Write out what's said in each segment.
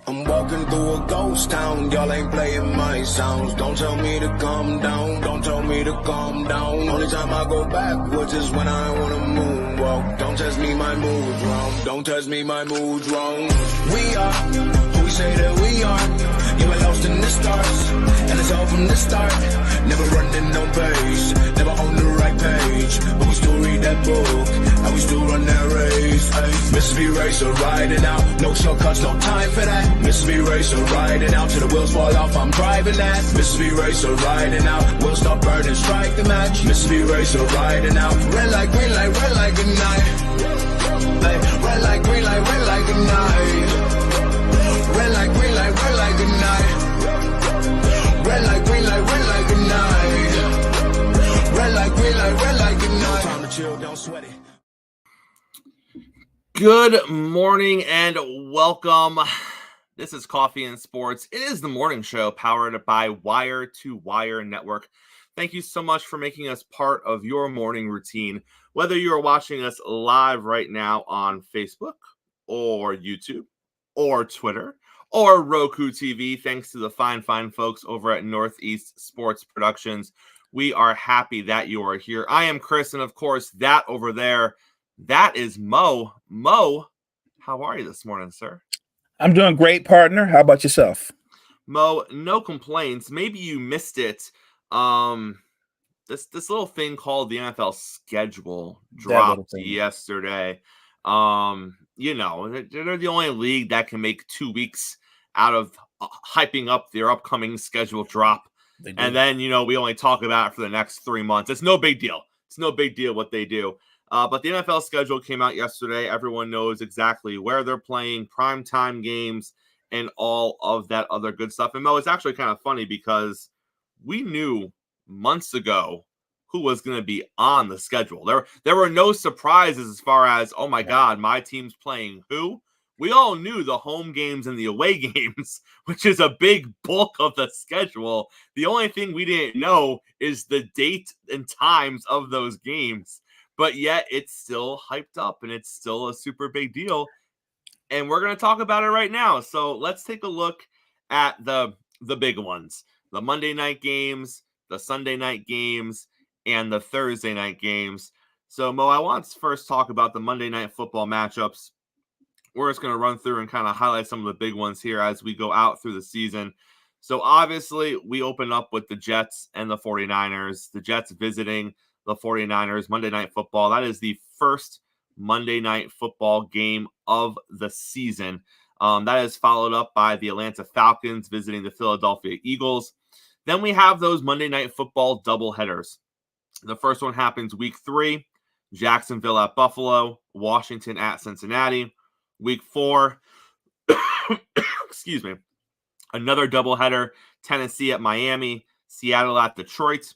I'm walking through a ghost town, y'all ain't playing my sounds. Don't tell me to calm down, don't tell me to calm down. Only time I go backwards is when I wanna moonwalk. Don't test me, my mood's wrong, don't test me, my mood's wrong. We are who we say that we are. You were lost in the stars, and it's all from the start. Never running no pace, never on the right page. But we still read that book, and we still run that race. Ay. Mississippi Racer riding out, no shortcuts, no time for that. Mississippi Racer riding out till the wheels fall off, I'm driving that. Mississippi Racer riding out, we'll stop burning, strike the match. Mississippi Racer riding out, red light, green light, red light, good night. Ay. Red light, green light, red light, good night. Red light, green light, red light, good night. Red light, green light, red light, good night. Red light, green light, red light, good night. Time to chill, don't sweat it. Good morning and welcome. This is Coffee and Sports. It is the morning show powered by Wire to Wire Network. Thank you so much for making us part of your morning routine. Whether you are watching us live right now on Facebook or YouTube or Twitter or Roku TV, thanks to the fine folks over at Northeast Sports Productions. We are happy that you are here. I am Chris, and of course, that over there, that is Mo. Mo, how are you this morning, sir? I'm doing great, partner. How about yourself? Mo, no complaints. Maybe you missed it. This little thing called the NFL schedule dropped yesterday. You know, they're the only league that can make 2 weeks out of hyping up their upcoming schedule drop. And then, you know, we only talk about it for the next 3 months. It's no big deal. It's no big deal what they do. But the NFL schedule came out yesterday. Everyone knows exactly where they're playing, primetime games, and all of that other good stuff. And Mo, it's actually kind of funny because we knew months ago who was going to be on the schedule. There were no surprises as far as, oh my God, my team's playing who? We all knew the home games and the away games, which is a big bulk of the schedule. The only thing we didn't know is the date and times of those games. But yet it's still hyped up and it's still a super big deal. And we're going to talk about it right now. So let's take a look at the big ones. The Monday night games, the Sunday night games, and the Thursday night games. So, Mo, I want to first talk about the Monday night football matchups. We're just going to run through and kind of highlight some of the big ones here as we go out through the season. So, obviously, we open up with the Jets and the 49ers. The Jets visiting the 49ers, Monday Night Football. That is the first Monday Night Football game of the season. That is followed up by the Atlanta Falcons visiting the Philadelphia Eagles. Then we have those Monday Night Football doubleheaders. The first one happens week 3, Jacksonville at Buffalo, Washington at Cincinnati. Week 4, excuse me, another doubleheader, Tennessee at Miami, Seattle at Detroit.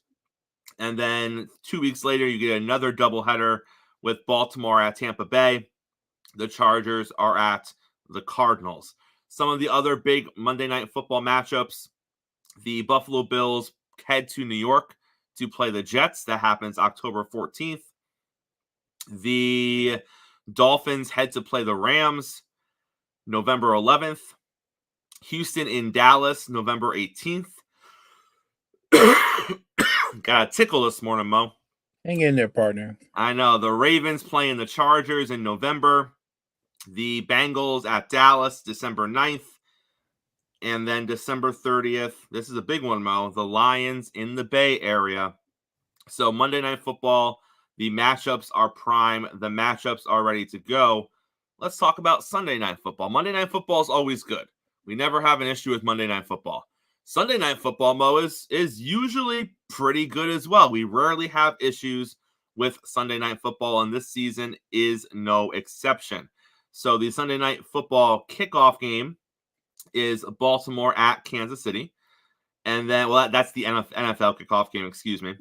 And then 2 weeks later, you get another doubleheader with Baltimore at Tampa Bay. The Chargers are at the Cardinals. Some of the other big Monday Night Football matchups, the Buffalo Bills head to New York to play the Jets. That happens October 14th. The Dolphins head to play the Rams November 11th. Houston in Dallas November 18th. Got a tickle this morning, Mo. Hang in there, partner. I know. The Ravens playing the Chargers in November. The Bengals at Dallas December 9th. And then December 30th. This is a big one, Mo. The Lions in the Bay Area. So Monday Night Football, the matchups are prime. The matchups are ready to go. Let's talk about Sunday Night Football. Monday Night Football is always good. We never have an issue with Monday Night Football. Sunday Night Football, Mo, is usually pretty good as well. We rarely have issues with Sunday Night Football, and this season is no exception. So the Sunday Night Football kickoff game is Baltimore at Kansas City. And then, well, that's the NFL kickoff game, excuse me.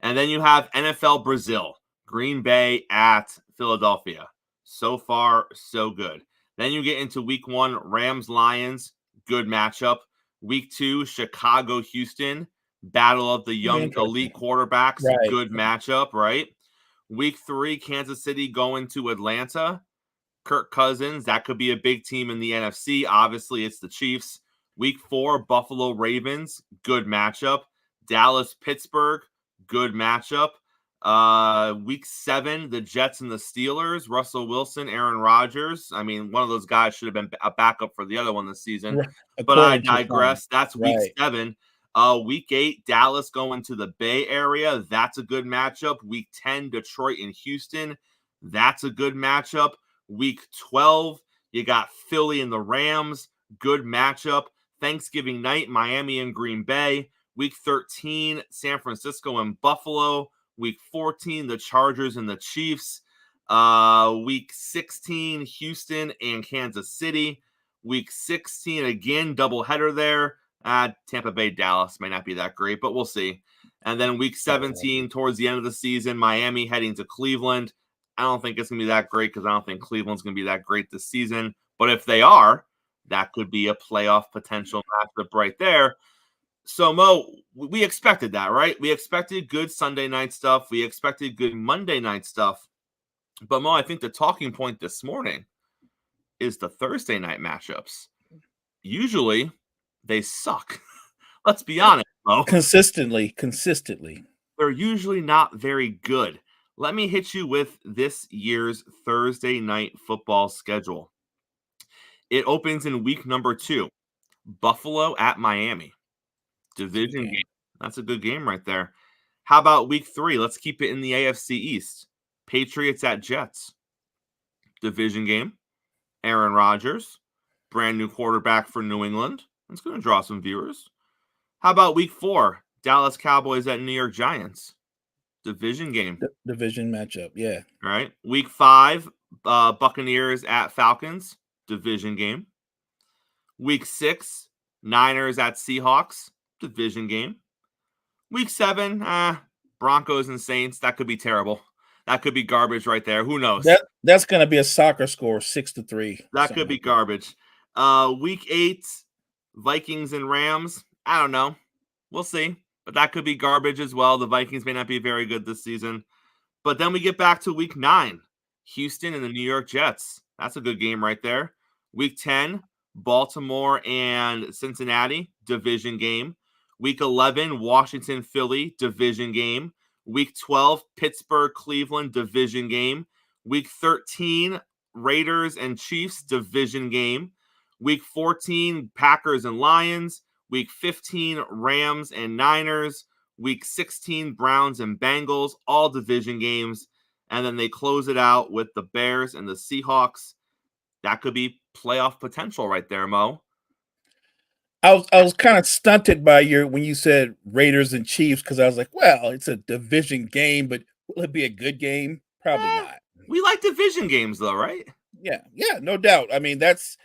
And then you have NFL Brazil, Green Bay at Philadelphia. So far, so good. Then you get into week 1, Rams-Lions, good matchup. Week 2, Chicago-Houston, battle of the young elite quarterbacks, good matchup, right? Week 3, Kansas City going to Atlanta. Kirk Cousins, that could be a big team in the NFC. Obviously, it's the Chiefs. Week 4, Buffalo Ravens, good matchup. Dallas Pittsburgh, good matchup. Week 7, the Jets and the Steelers, Russell Wilson, Aaron Rodgers. I mean, one of those guys should have been a backup for the other one this season. But I digress. That's week 7. Week 8, Dallas going to the Bay Area. That's a good matchup. Week 10, Detroit and Houston. That's a good matchup. Week 12, you got Philly and the Rams. Good matchup. Thanksgiving night, Miami and Green Bay. Week 13, San Francisco and Buffalo. Week 14, the Chargers and the Chiefs. Week 16, Houston and Kansas City. Week 16, again, doubleheader there. Tampa Bay, Dallas may not be that great, but we'll see. And then week 17, towards the end of the season, Miami heading to Cleveland. I don't think it's going to be that great because I don't think Cleveland's going to be that great this season. But if they are, that could be a playoff potential matchup right there. So, Mo, we expected that, right? We expected good Sunday night stuff. We expected good Monday night stuff. But, Mo, I think the talking point this morning is the Thursday night matchups. Usually, they suck. Let's be honest, Mo. Consistently. They're usually not very good. Let me hit you with this year's Thursday night football schedule. It opens in week number 2. Buffalo at Miami. Division game. That's a good game right there. How about week 3? Let's keep it in the AFC East. Patriots at Jets. Division game. Aaron Rodgers. Brand new quarterback for New England. It's going to draw some viewers. How about week 4? Dallas Cowboys at New York Giants. Division game. Division matchup, yeah. Right. Week 5, Buccaneers at Falcons. Division game. Week 6, Niners at Seahawks. Division game. Week 7, Broncos and Saints. That could be terrible. That could be garbage right there. Who knows? That's going to be a soccer score, 6-3. That could be garbage. Week 8, Vikings and Rams. I don't know. We'll see. But that could be garbage as well. The Vikings may not be very good this season. But then we get back to week 9. Houston and the New York Jets. That's a good game right there. Week 10, Baltimore and Cincinnati. Division game. Week 11, Washington, Philly. Division game. Week 12, Pittsburgh, Cleveland. Division game. Week 13, Raiders and Chiefs. Division game. Week 14, Packers and Lions. Week 15, Rams and Niners. Week 16, Browns and Bengals. All division games. And then they close it out with the Bears and the Seahawks. That could be playoff potential right there, Mo. I was kind of stunted by when you said Raiders and Chiefs because I was like, well, it's a division game, but will it be a good game? Probably not. We like division games, though, right? Yeah, no doubt. I mean, that's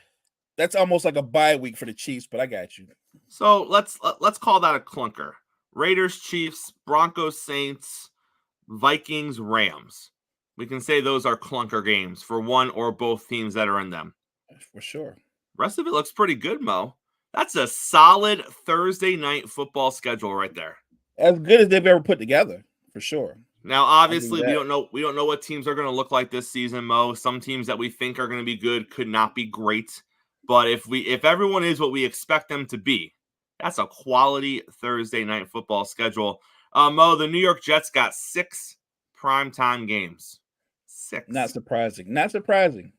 almost like a bye week for the Chiefs, but I got you. So let's call that a clunker. Raiders, Chiefs, Broncos, Saints, Vikings, Rams. We can say those are clunker games for one or both teams that are in them. For sure. Rest of it looks pretty good, Mo. That's a solid Thursday night football schedule right there. As good as they've ever put together, for sure. Now, obviously, we don't know what teams are going to look like this season, Mo. Some teams that we think are going to be good could not be great. But if everyone is what we expect them to be, that's a quality Thursday night football schedule. Mo, the New York Jets got 6 primetime games. 6. Not surprising.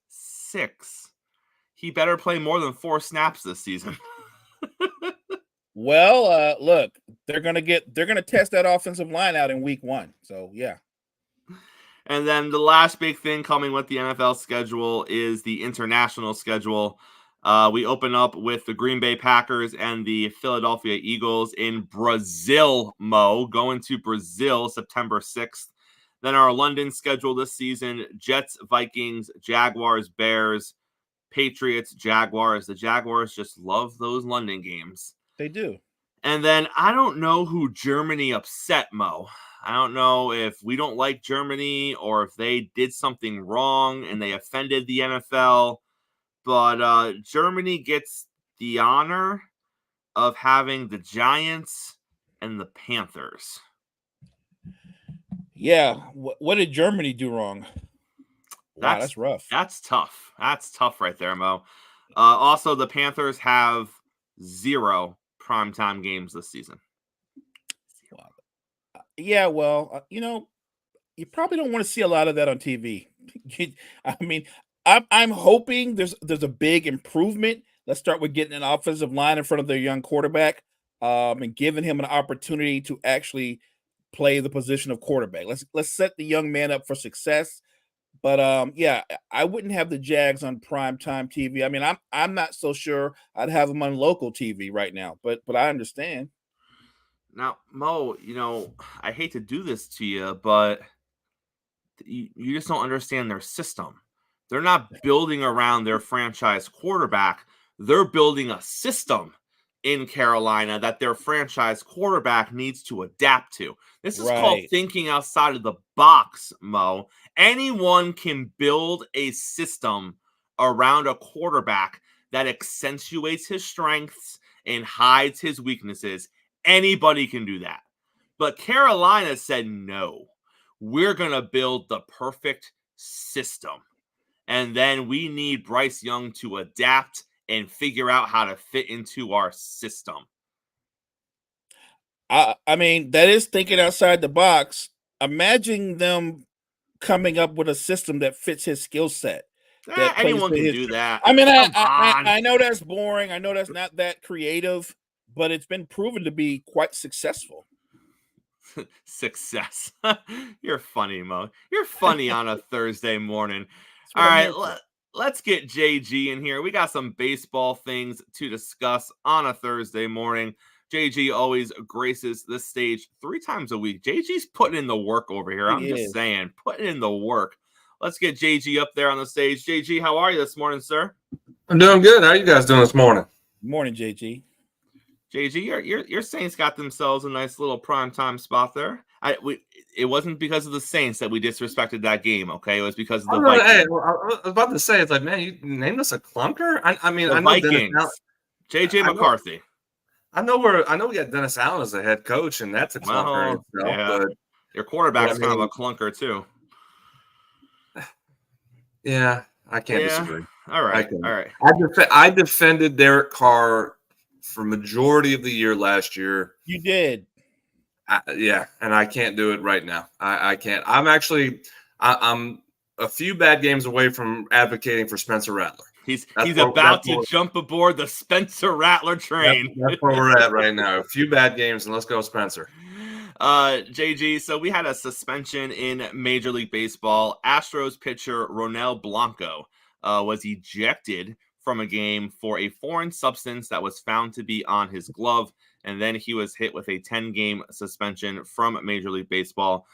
6. He better play more than 4 snaps this season. Well, look, they're gonna test that offensive line out in week 1. So yeah. And then the last big thing coming with the NFL schedule is the international schedule. We open up with the Green Bay Packers and the Philadelphia Eagles in Brazil, Mo, going to Brazil September 6th. Then our London schedule this season, Jets, Vikings, Jaguars, Bears, Patriots, Jaguars. The Jaguars just love those London games. They do. And then I don't know who Germany upset, Mo. I don't know if we don't like Germany or if they did something wrong and they offended the NFL. But Germany gets the honor of having the Giants and the Panthers. Yeah. What did Germany do wrong? Wow, that's rough. That's tough. That's tough right there, Mo. Also, the Panthers have 0 primetime games this season. Wow. Yeah, well, you probably don't want to see a lot of that on TV. I mean, I'm hoping there's a big improvement. Let's start with getting an offensive line in front of their young quarterback, and giving him an opportunity to actually play the position of quarterback. Let's set the young man up for success. But yeah, I wouldn't have the Jags on primetime TV. I mean, I'm not so sure I'd have them on local TV right now, but I understand. Now, Mo, I hate to do this to you, but you just don't understand their system. They're not building around their franchise quarterback. They're building a system in Carolina that their franchise quarterback needs to adapt to. This is called thinking outside of the box, Mo. Anyone can build a system around a quarterback that accentuates his strengths and hides his weaknesses. Anybody can do that. But Carolina said, no, we're going to build the perfect system. And then we need Bryce Young to adapt and figure out how to fit into our system. I mean, that is thinking outside the box. Imagine them coming up with a system that fits his skill set. Anyone can do that. I mean, I know that's boring. I know that's not that creative, but it's been proven to be quite successful. Success. You're funny, Mo. You're funny on a Thursday morning. All right, let's get JG in here. We got some baseball things to discuss on a Thursday morning. JG always graces this stage 3 times a week. JG's putting in the work over here. I'm just saying, putting in the work. Let's get JG up there on the stage. JG, how are you this morning, sir? I'm doing good. How are you guys doing this morning? Morning, JG. JG, your Saints got themselves a nice little primetime spot there. It wasn't because of the Saints that we disrespected that game, okay? It was because of the Vikings. Hey, well, I was about to say, it's like, man, you named us a clunker? I mean, I know Vikings. JJ McCarthy. I know we got Dennis Allen as the head coach, and that's a clunker itself. Yeah. But your quarterback's kind of a clunker, too. Yeah, I can't disagree. All right. I defended Derek Carr for majority of the year last year. You did. Yeah, and I can't do it right now. I can't. I'm a few bad games away from advocating for Spencer Rattler. He's about to jump aboard the Spencer Rattler train. That's where we're at right now. A few bad games, and let's go Spencer. JG, so we had a suspension in Major League Baseball. Astros pitcher Ronel Blanco was ejected from a game for a foreign substance that was found to be on his glove, and then he was hit with a 10-game suspension from Major League Baseball.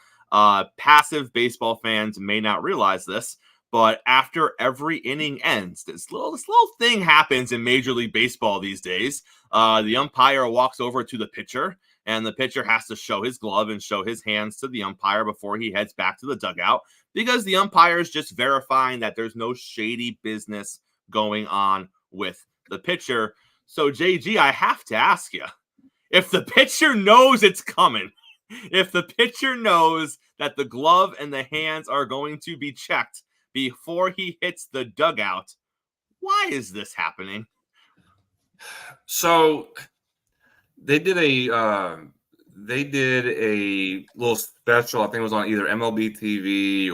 Passive baseball fans may not realize this, but after every inning ends, this little thing happens in Major League Baseball these days. The umpire walks over to the pitcher, and the pitcher has to show his glove and show his hands to the umpire before he heads back to the dugout, because the umpire is just verifying that there's no shady business going on with the pitcher. So, JG, I have to ask you, if the pitcher knows it's coming, if the pitcher knows that the glove and the hands are going to be checked before he hits the dugout, why is this happening? So they did a little special. I think it was on either MLB TV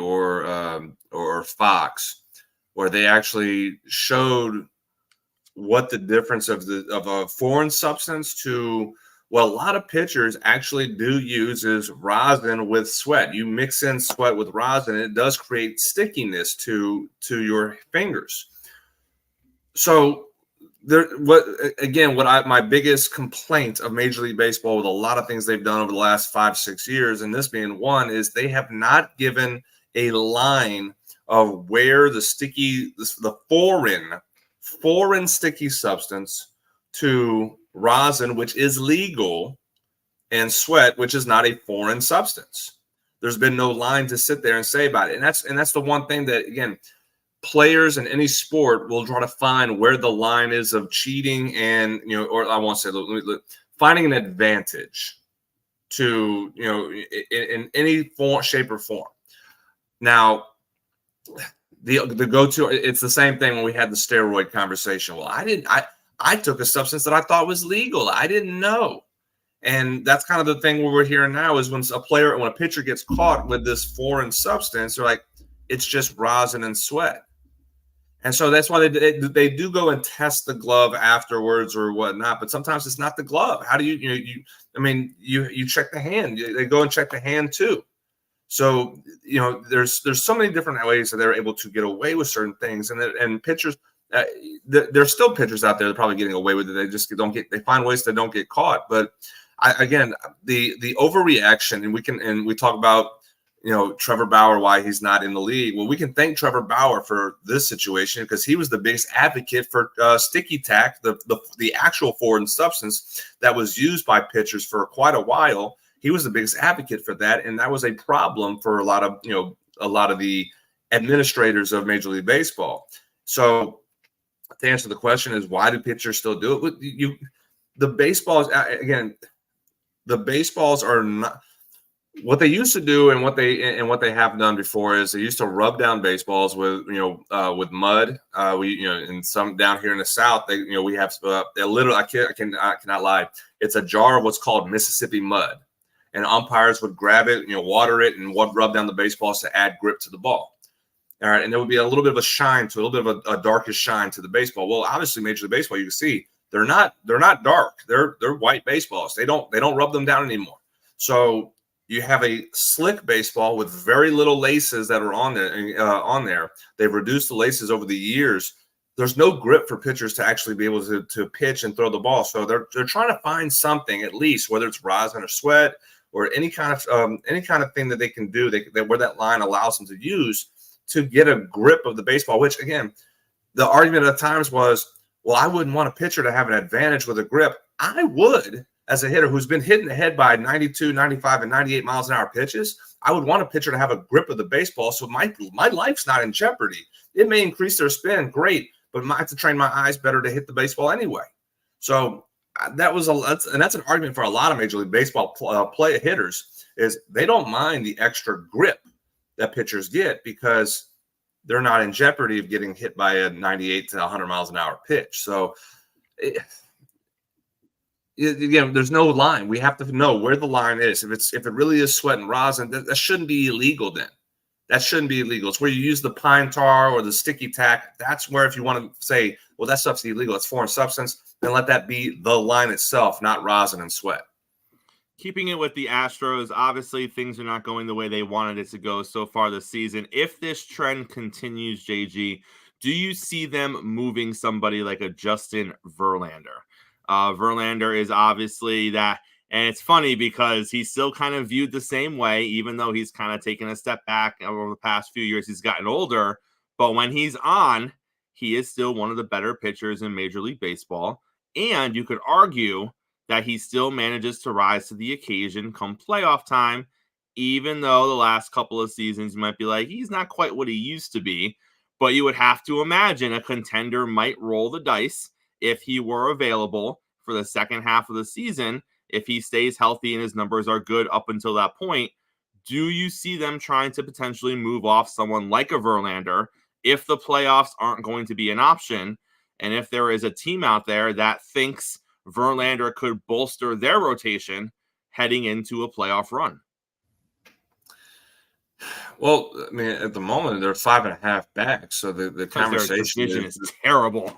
or Fox, where they actually showed what the difference of a foreign substance to what a lot of pitchers actually do use is rosin with sweat. You mix in sweat with rosin, and it does create stickiness to your fingers. So my biggest complaint of Major League Baseball with a lot of things they've done over the last 5-6 years, and this being one, is they have not given a line of where the foreign sticky substance to rosin, which is legal, and sweat, which is not a foreign substance. There's been no line to sit there and say about it. And that's the one thing that, again, players in any sport will try to find where the line is of cheating and, or I won't say finding an advantage to, in any form, shape or form. Now, the go-to, it's the same thing when we had the steroid conversation. Well, I took a substance that I thought was legal. I didn't know. And that's kind of the thing where we're hearing now is when a pitcher gets caught with this foreign substance, they're like, it's just rosin and sweat. And so that's why they do go and test the glove afterwards or whatnot. But sometimes it's not the glove. How do you check the hand? They go and check the hand too. So, there's so many different ways that they're able to get away with certain things. And pitchers, there's still pitchers out there that are probably getting away with it. They just they find ways that don't get caught. But again, the overreaction, and we talk about, Trevor Bauer, why he's not in the league. Well, we can thank Trevor Bauer for this situation because he was the biggest advocate for sticky tack, the actual foreign substance that was used by pitchers for quite a while. He was the biggest advocate for that, and that was a problem for a lot of the administrators of Major League Baseball. So, to answer the question is, why do pitchers still do it? The baseballs are not what they used to do, and what they have done before is they used to rub down baseballs with mud. In some down here in the South, we have literally, I cannot lie. It's a jar of what's called Mississippi mud. And umpires would grab it, water it, and rub down the baseballs to add grip to the ball. All right, and there would be a little bit of a shine to a little bit of a darkish shine to the baseball. Well, obviously, Major League Baseball, you can see they're not dark. They're white baseballs. They don't rub them down anymore. So you have a slick baseball with very little laces that are on there. They've reduced the laces over the years. There's no grip for pitchers to actually be able to pitch and throw the ball. So they're trying to find something, at least, whether it's rosin or sweat, or any kind of thing that they can do where that line allows them to use to get a grip of the baseball, which, again, the argument at times was, well, I wouldn't want a pitcher to have an advantage with a grip. I would, as a hitter who's been hit in the head by 92, 95, and 98 miles an hour pitches. I would want a pitcher to have a grip of the baseball so my life's not in jeopardy. It may increase their spin, great, but I have to train my eyes better to hit the baseball anyway. So that's an argument for a lot of Major League Baseball hitters is they don't mind the extra grip that pitchers get because they're not in jeopardy of getting hit by a 98 to 100 miles an hour pitch. So, there's no line. We have to know where the line is. If it really is sweat and rosin, that shouldn't be illegal then. That shouldn't be illegal. It's where you use the pine tar or the sticky tack. That's where, if you want to say, well, that stuff's illegal, it's foreign substance, then let that be the line itself, not rosin and sweat. Keeping it with the Astros, obviously things are not going the way they wanted it to go so far this season. If this trend continues, JG, do you see them moving somebody like a Justin Verlander? Verlander is obviously that, and it's funny because he's still kind of viewed the same way, even though he's kind of taken a step back over the past few years. He's gotten older, but when he's on, he is still one of the better pitchers in Major League Baseball. And you could argue that he still manages to rise to the occasion come playoff time, even though the last couple of seasons you might be like, he's not quite what he used to be. But you would have to imagine a contender might roll the dice if he were available for the second half of the season. If he stays healthy and his numbers are good up until that point, do you see them trying to potentially move off someone like a Verlander if the playoffs aren't going to be an option? And if there is a team out there that thinks Verlander could bolster their rotation heading into a playoff run? Well, I mean, at the moment they're 5.5 back, so the conversation is terrible.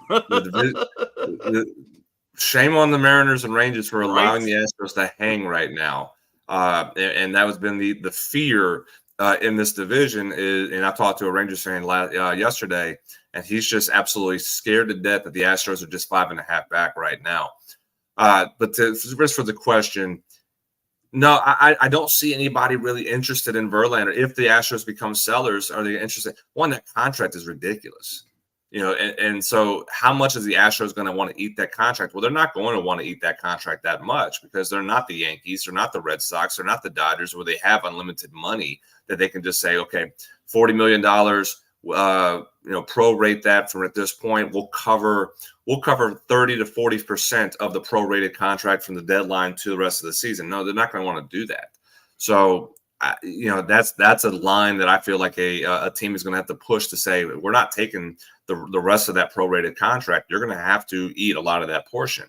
Shame on the Mariners and Rangers for allowing the Astros to hang right now, and that has been the fear in this division. And I talked to a Rangers fan yesterday, and he's just absolutely scared to death that the Astros are just 5.5 back right now. But for the question, no, I don't see anybody really interested in Verlander. If the Astros become sellers, are they interested? One, that contract is ridiculous. And so how much is the Astros going to want to eat that contract? Well, they're not going to want to eat that contract that much because they're not the Yankees, they're not the Red Sox, they're not the Dodgers, where they have unlimited money that they can just say, okay, $40 million, prorate that from at this point. We'll cover 30 to 40% of the prorated contract from the deadline to the rest of the season. No, they're not going to want to do that. So that's a line that I feel like a team is going to have to push to say, we're not taking the rest of that prorated contract. You're going to have to eat a lot of that portion.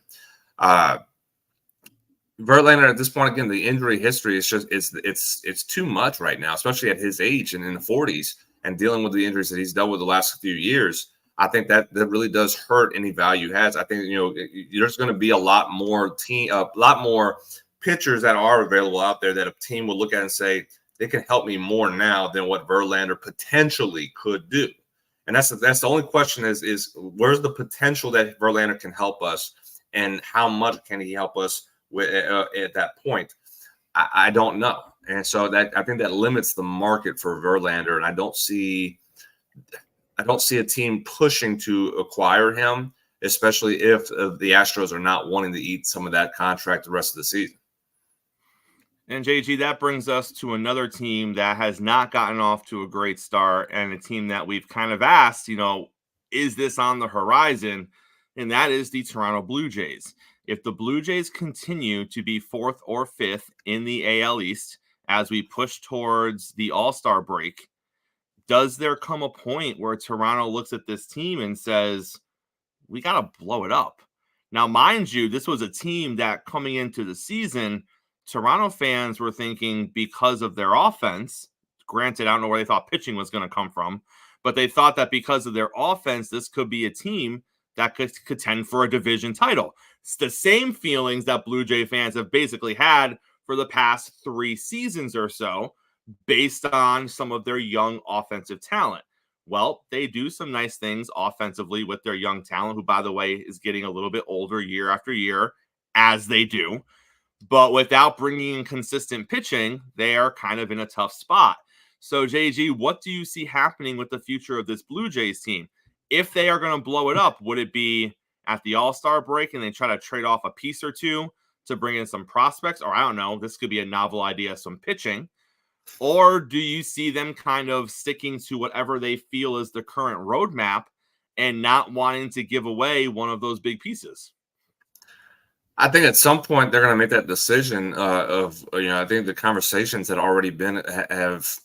Verlander at this point, again, the injury history is just it's too much right now, especially at his age and in the 40s, and dealing with the injuries that he's dealt with the last few years. I think that really does hurt any value he has. I think there's going to be a lot more pitchers that are available out there that a team will look at and say they can help me more now than what Verlander potentially could do. And that's the only question is where's the potential that Verlander can help us, and how much can he help us at that point? I don't know. And so that I think that limits the market for Verlander, and I don't see a team pushing to acquire him, especially if the Astros are not wanting to eat some of that contract the rest of the season. And JG, that brings us to another team that has not gotten off to a great start, and a team that we've kind of asked, is this on the horizon? And that is the Toronto Blue Jays. If the Blue Jays continue to be 4th or 5th in the AL East as we push towards the All-Star break, does there come a point where Toronto looks at this team and says, we got to blow it up? Now, mind you, this was a team that coming into the season, Toronto fans were thinking because of their offense, granted, I don't know where they thought pitching was going to come from, but they thought that because of their offense, this could be a team that could contend for a division title. It's the same feelings that Blue Jay fans have basically had for the past 3 seasons or so, based on some of their young offensive talent. Well, they do some nice things offensively with their young talent, who, by the way, is getting a little bit older year after year, as they do. But without bringing in consistent pitching, they are kind of in a tough spot. So, JG, what do you see happening with the future of this Blue Jays team? If they are going to blow it up, would it be at the All-Star break and they try to trade off a piece or two to bring in some prospects? Or I don't know, this could be a novel idea, some pitching. Or do you see them kind of sticking to whatever they feel is the current roadmap and not wanting to give away one of those big pieces? I think at some point they're going to make that decision I think the conversations that already have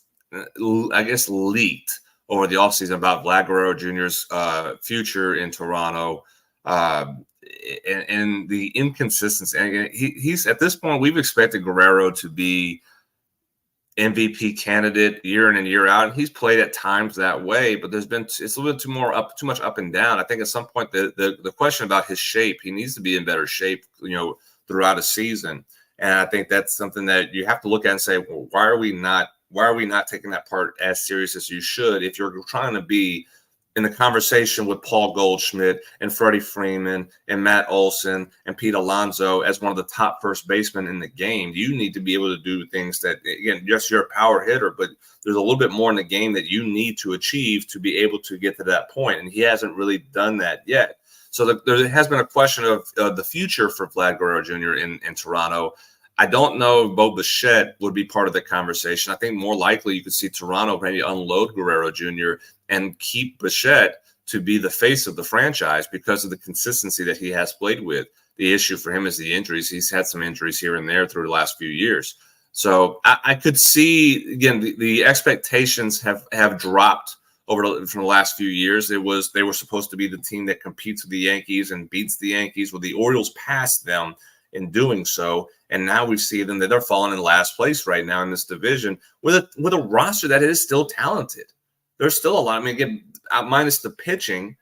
leaked over the offseason about Vlad Guerrero Jr.'s future in Toronto and the inconsistency. And he's at this point, we've expected Guerrero to be MVP candidate year in and year out, and he's played at times that way, but it's a little bit too much up and down. I think at some point the question about his shape, he needs to be in better shape, throughout a season. And I think that's something that you have to look at and say, well, why are we not taking that part as serious as you should if you're trying to be in the conversation with Paul Goldschmidt and Freddie Freeman and Matt Olson and Pete Alonso as one of the top first basemen in the game? You need to be able to do things that, again, yes, you're a power hitter, but there's a little bit more in the game that you need to achieve to be able to get to that point. And he hasn't really done that yet. So there has been a question of the future for Vlad Guerrero Jr. in Toronto. I don't know if Bo Bichette would be part of the conversation. I think more likely you could see Toronto maybe unload Guerrero Jr. and keep Bichette to be the face of the franchise because of the consistency that he has played with. The issue for him is the injuries. He's had some injuries here and there through the last few years. So I could see, again, the expectations have dropped from the last few years. They were supposed to be the team that competes with the Yankees and beats the Yankees. Well, the Orioles passed them in doing so, and now we see them that they're falling in last place right now in this division with a roster that is still talented. There's still a lot. I mean, again, minus the pitching,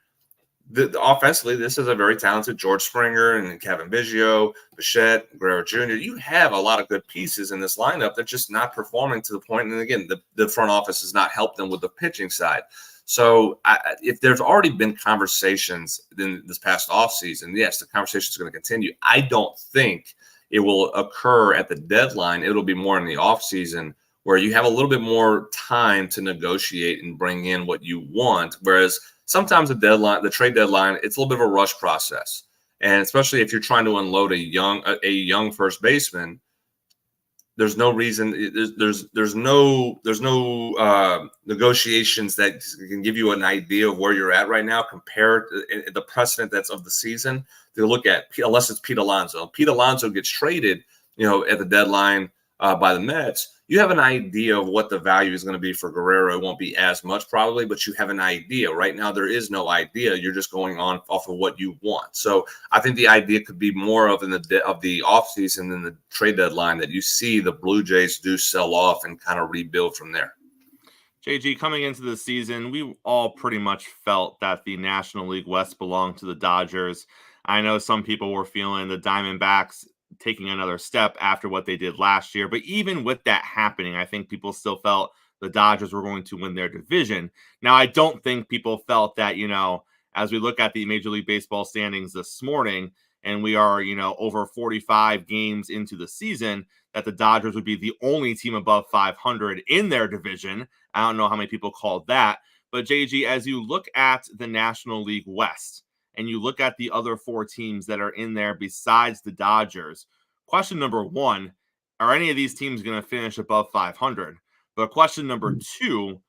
offensively, this is a very talented George Springer and Kevin Biggio, Bichette, Guerrero Jr. You have a lot of good pieces in this lineup. They're just not performing to the point. And again, the front office has not helped them with the pitching side. So if there's already been conversations in this past offseason, yes, the conversation is going to continue. I don't think it will occur at the deadline. It'll be more in the offseason where you have a little bit more time to negotiate and bring in what you want. Whereas sometimes the trade deadline, it's a little bit of a rush process. And especially if you're trying to unload a young first baseman, there's no reason. There's no negotiations that can give you an idea of where you're at right now compared to the precedent that's of the season to look at, unless it's Pete Alonso. Pete Alonso gets traded, at the deadline by the Mets, you have an idea of what the value is going to be for Guerrero. It won't be as much probably, but you have an idea. Right now, there is no idea. You're just going on off of what you want. So I think the idea could be more of of the offseason than the trade deadline, that you see the Blue Jays do sell off and kind of rebuild from there. JG, coming into the season, we all pretty much felt that the National League West belonged to the Dodgers. I know some people were feeling the Diamondbacks taking another step after what they did last year. But even with that happening, I think people still felt the Dodgers were going to win their division. Now, I don't think people felt that, as we look at the Major League Baseball standings this morning, and we are, over 45 games into the season, that the Dodgers would be the only team above 500 in their division. I don't know how many people called that. But JG, as you look at the National League West, and you look at the other 4 teams that are in there besides the Dodgers, question number 1, are any of these teams going to finish above 500? But question number 2,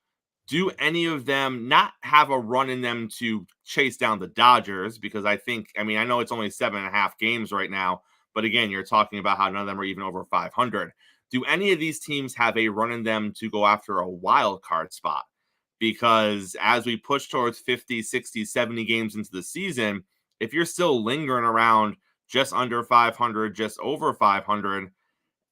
do any of them not have a run in them to chase down the Dodgers? Because I know it's only 7.5 games right now, but again, you're talking about how none of them are even over 500. Do any of these teams have a run in them to go after a wild card spot? Because as we push towards 50, 60, 70 games into the season, if you're still lingering around just under 500, just over 500,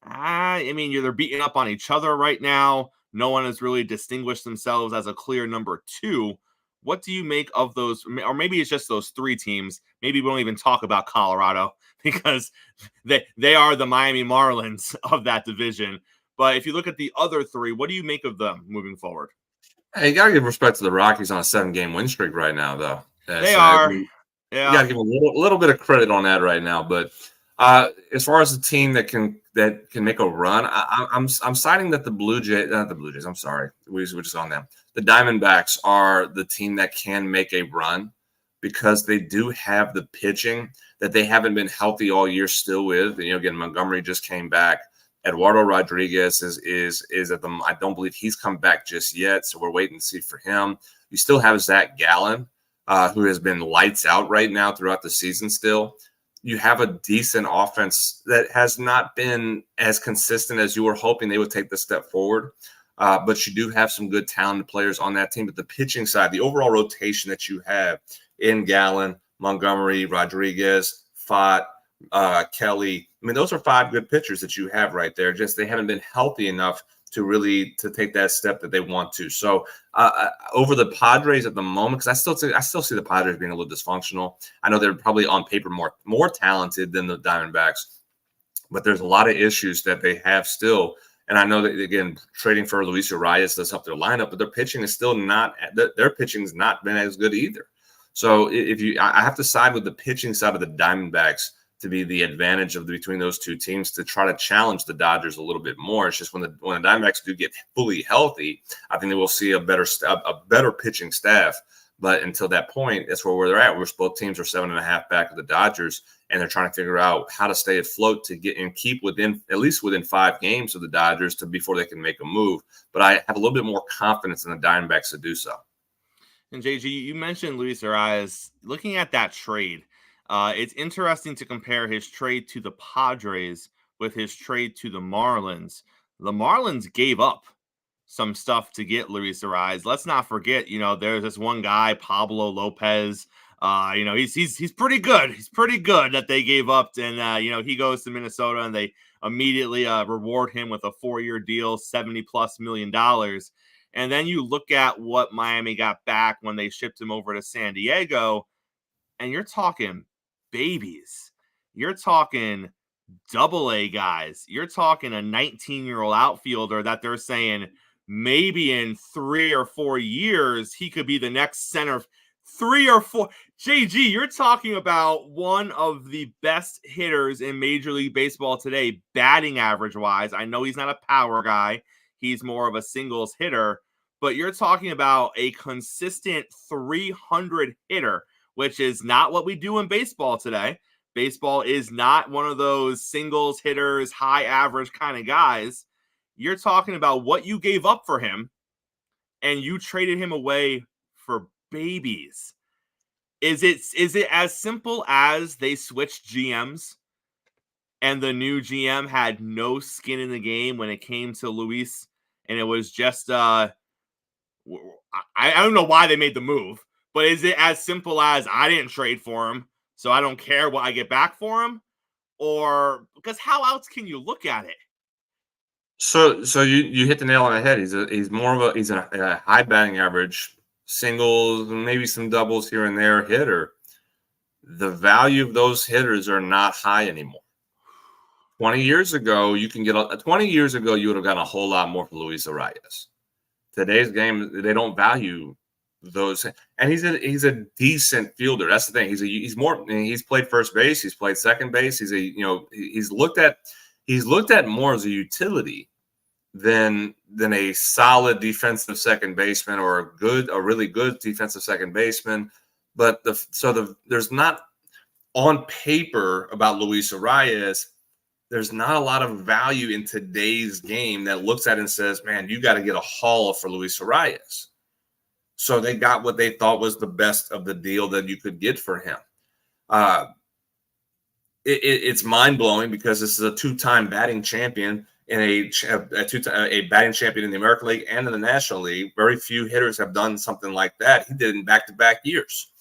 they're beating up on each other right now. No one has really distinguished themselves as a clear number 2. What do you make of those? Or maybe it's just those 3 teams. Maybe we won't even talk about Colorado because they are the Miami Marlins of that division. But if you look at the other 3, what do you make of them moving forward? Hey, you got to give respect to the Rockies on a 7-game win streak right now, though. They are. You got to give them a little bit of credit on that right now. But as far as the team that can make a run, I'm citing that not the Blue Jays. I'm sorry, we're just on them. The Diamondbacks are the team that can make a run because they do have the pitching that they haven't been healthy all year still with. Again, Montgomery just came back. Eduardo Rodriguez is at the. I don't believe he's come back just yet, so we're waiting to see for him. You still have Zach Gallen, who has been lights out right now throughout the season. Still, you have a decent offense that has not been as consistent as you were hoping they would take the step forward. But you do have some good talented players on that team. But the pitching side, the overall rotation that you have in Gallen, Montgomery, Rodriguez, Fott, Kelly. Those are 5 good pitchers that you have right there. Just they haven't been healthy enough to take that step that they want to. So over the Padres at the moment, because I still see the Padres being a little dysfunctional. I know they're probably on paper more talented than the Diamondbacks, but there's a lot of issues that they have still. And I know that, again, trading for Luis Urias does help their lineup, but their pitching is still not – their pitching's not been as good either. So I have to side with the pitching side of the Diamondbacks to be the advantage between those 2 teams to try to challenge the Dodgers a little bit more. It's just when the Diamondbacks do get fully healthy, I think they will see a better pitching staff. But until that point, that's where they're at. Both teams are 7.5 back of the Dodgers, and they're trying to figure out how to stay afloat to get and keep at least within 5 games of the Dodgers before they can make a move. But I have a little bit more confidence in the Diamondbacks to do so. And JG, you mentioned Luis Urias. Looking at that trade, it's interesting to compare his trade to the Padres with his trade to the Marlins. The Marlins gave up some stuff to get Luis Urias. Let's not forget, there's this one guy, Pablo Lopez. He's pretty good. He's pretty good that they gave up, and he goes to Minnesota, and they immediately reward him with a 4-year deal, $70+ million. And then you look at what Miami got back when they shipped him over to San Diego, and you're talking babies. You're talking AA guys. You're talking a 19-year-old outfielder that they're saying maybe in 3 or 4 years he could be the next center. 3 or 4. JG, you're talking about one of the best hitters in Major League Baseball today, batting average-wise. I know he's not a power guy. He's more of a singles hitter. But you're talking about a consistent 300 hitter, which is not what we do in baseball today. Baseball is not one of those singles hitters, high average kind of guys. You're talking about what you gave up for him, and you traded him away for babies. Is it as simple as they switched GMs? and the new GM had no skin in the game when it came to Luis, and it was just I don't know why they made the move, but is it as simple as I didn't trade for him, so I don't care what I get back for him? Or because how else can you look at it? So you hit the nail on the head. He's more of a high batting average, singles, maybe some doubles here and there hitter. The value of those hitters are not high anymore. 20 years ago, you would have gotten a whole lot more for Luis Arraez. Today's game, they don't value those, and he's a decent fielder. That's the thing. He's played first base, he's played second base. He's looked at more as a utility than a solid defensive second baseman or a really good defensive second baseman. But there's not on paper about Luis Arraez. There's not a lot of value in today's game that looks at it and says, man, you got to get a haul for Luis Arraez. So they got what they thought was the best of the deal that you could get for him. It's mind-blowing because this is a two-time batting champion and a batting champion in the American League and in the National League. Very few hitters have done something like that. He did it in back-to-back years.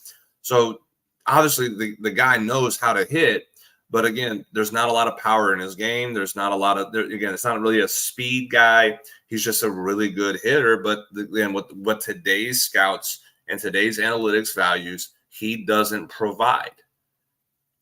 So obviously the guy knows how to hit. But again, there's not a lot of power in his game. There's not a lot of it's not really a speed guy. He's just a really good hitter. But again, what today's scouts and today's analytics values, he doesn't provide.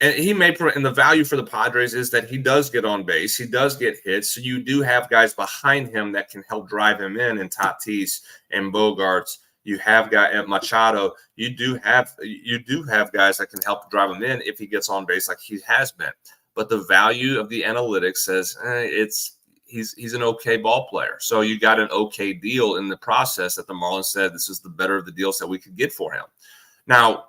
And and the value for the Padres is that he does get on base. He does get hits. So you do have guys behind him that can help drive him in Tatis and Bogarts. You have guys at Machado. You do have guys that can help drive him in if he gets on base like he has been. But the value of the analytics says he's an okay ball player. So you got an okay deal in the process that the Marlins said this is the better of the deals that we could get for him. Now,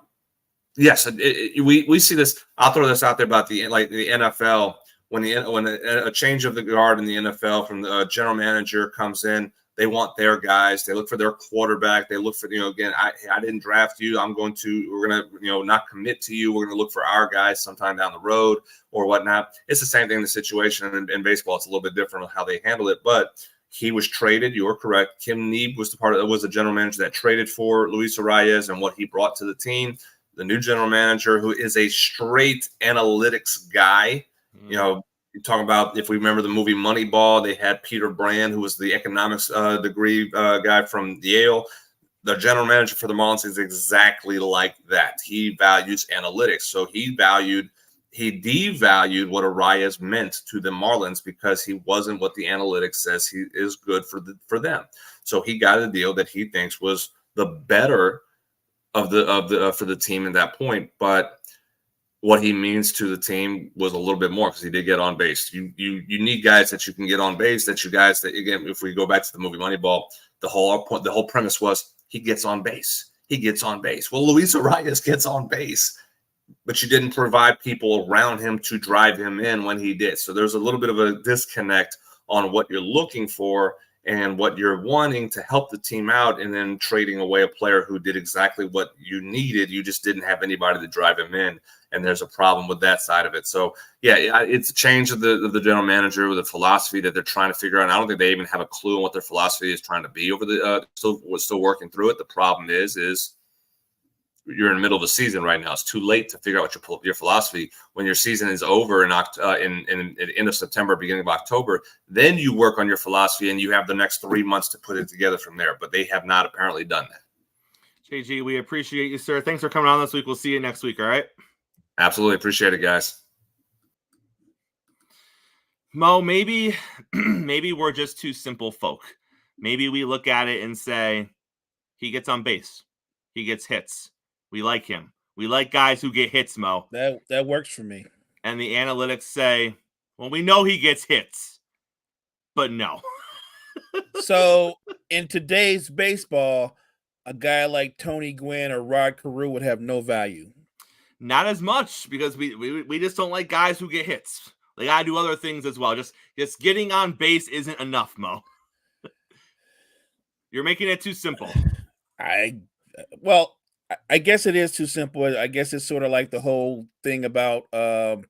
yes, we see this. I'll throw this out there about the NFL when a change of the guard in the NFL from the general manager comes in. They want their guys. They look for their quarterback. They look for, again, I didn't draft you. We're going to, not commit to you. We're going to look for our guys sometime down the road or whatnot. It's the same thing in the situation in baseball. It's a little bit different on how they handle it, but he was traded. You are correct. Kim Neeb was the general manager that traded for Luis Arraez and what he brought to the team. The new general manager, who is a straight analytics guy, you're talking about, if we remember the movie Moneyball, they had Peter Brand, who was the economics degree guy from Yale. The general manager for the Marlins is exactly like that. He values analytics. So he devalued what Arraez meant to the Marlins because he wasn't what the analytics says he is good for them. So he got a deal that he thinks was the better of the for the team at that point. But what he means to the team was a little bit more because he did get on base. You need guys that you can get on base. Again, if we go back to the movie Moneyball, the whole premise was he gets on base. He gets on base. Well, Luis Arraez gets on base, but you didn't provide people around him to drive him in when he did. So there's a little bit of a disconnect on what you're looking for and what you're wanting to help the team out, and then trading away a player who did exactly what you needed. You just didn't have anybody to drive him in, and there's a problem with that side of it. So, yeah, it's a change of the general manager with a philosophy that they're trying to figure out. And I don't think they even have a clue on what their philosophy is trying to be over still working through it. The problem is you're in the middle of the season right now. It's too late to figure out your philosophy. When your season is over in end of September, beginning of October, then you work on your philosophy and you have the next 3 months to put it together from there. But they have not apparently done that. JG, we appreciate you, sir. Thanks for coming on this week. We'll see you next week. All right. Absolutely. Appreciate it, guys. Mo, maybe we're just too simple folk. Maybe we look at it and say, he gets on base. He gets hits. We like him. We like guys who get hits, Mo. That works for me. And the analytics say, well, we know he gets hits, but no. So in today's baseball, a guy like Tony Gwynn or Rod Carew would have no value. Not as much, because we just don't like guys who get hits. They gotta do other things as well. Just getting on base isn't enough, Mo. You're making it too simple. Well, I guess it is too simple. I guess it's sort of like the whole thing about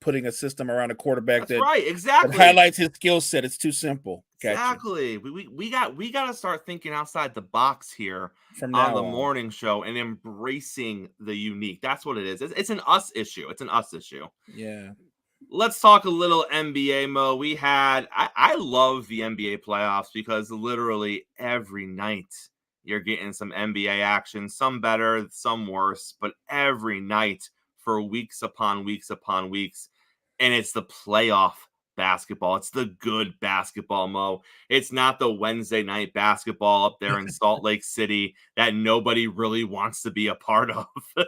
putting a system around a quarterback That's right, that exactly. highlights his skill set. It's too simple. Exactly. We got to start thinking outside the box here From on now the on. morning show and embracing the unique. That's what it is. It's an us issue. It's an us issue. Yeah. Let's talk a little NBA, Mo. I love the NBA playoffs because literally every night you're getting some NBA action, some better, some worse, but every night for weeks upon weeks upon weeks. And it's the playoff basketball. It's the good basketball, Mo. It's not the Wednesday night basketball up there in Salt Lake City that nobody really wants to be a part of.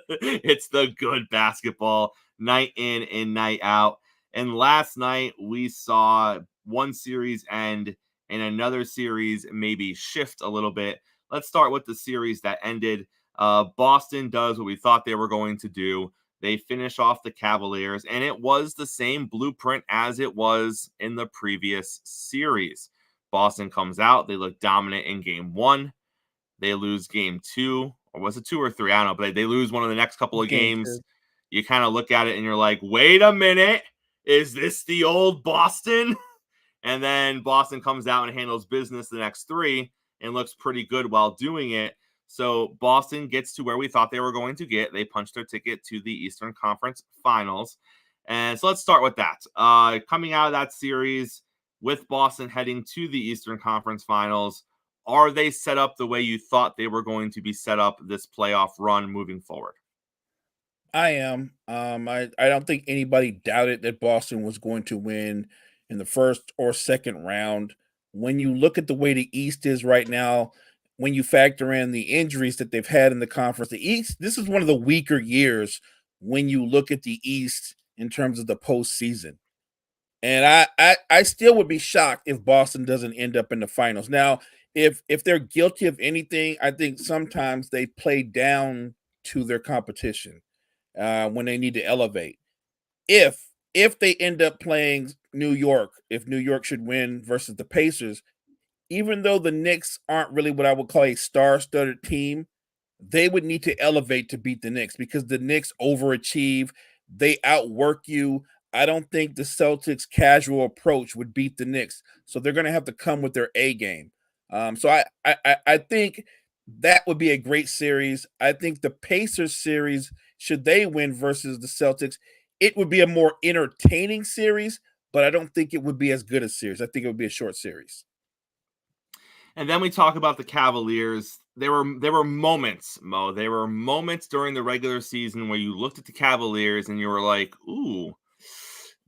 It's the good basketball night in and night out. And last night we saw one series end and another series maybe shift a little bit. Let's start with the series that ended. Boston does what we thought they were going to do. They finish off the Cavaliers, and it was the same blueprint as it was in the previous series. Boston comes out. They look dominant in game one. They lose game two, or was it 2 or 3? I don't know, but they lose one of the next couple of games. You kind of look at it and you're like, wait a minute. Is this the old Boston? And then Boston comes out and handles business the next 3 and looks pretty good while doing it. So Boston gets to where we thought they were going to get. They punched their ticket to the Eastern Conference Finals. And so let's start with that. Coming out of that series with Boston heading to the Eastern Conference Finals, are they set up the way you thought they were going to be set up this playoff run moving forward? I am. I don't think anybody doubted that Boston was going to win in the first or second round. When you look at the way the East is right now, when you factor in the injuries that they've had in the conference, the East, this is one of the weaker years when you look at the East in terms of the postseason. And I still would be shocked if Boston doesn't end up in the finals. Now, if they're guilty of anything, I think sometimes they play down to their competition when they need to elevate. If they end up playing New York, if New York should win versus the Pacers, even though the Knicks aren't really what I would call a star-studded team, they would need to elevate to beat the Knicks because the Knicks overachieve. They outwork you. I don't think the Celtics' casual approach would beat the Knicks. So they're going to have to come with their A game. So I think that would be a great series. I think the Pacers series, should they win versus the Celtics, it would be a more entertaining series, but I don't think it would be as good a series. I think it would be a short series. And then we talk about the Cavaliers. There were moments, Mo. There were moments during the regular season where you looked at the Cavaliers and you were like, ooh,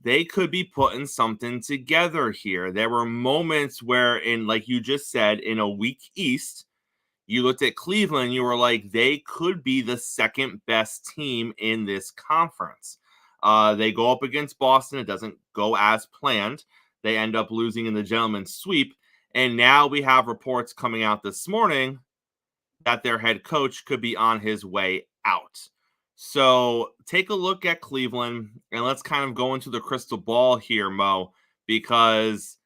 they could be putting something together here. There were moments where, in like you just said, in a weak East, you looked at Cleveland, you were like, they could be the second best team in this conference. They go up against Boston. It doesn't go as planned. They end up losing in the gentleman's sweep. And now we have reports coming out this morning that their head coach could be on his way out. So take a look at Cleveland and let's kind of go into the crystal ball here, Mo, because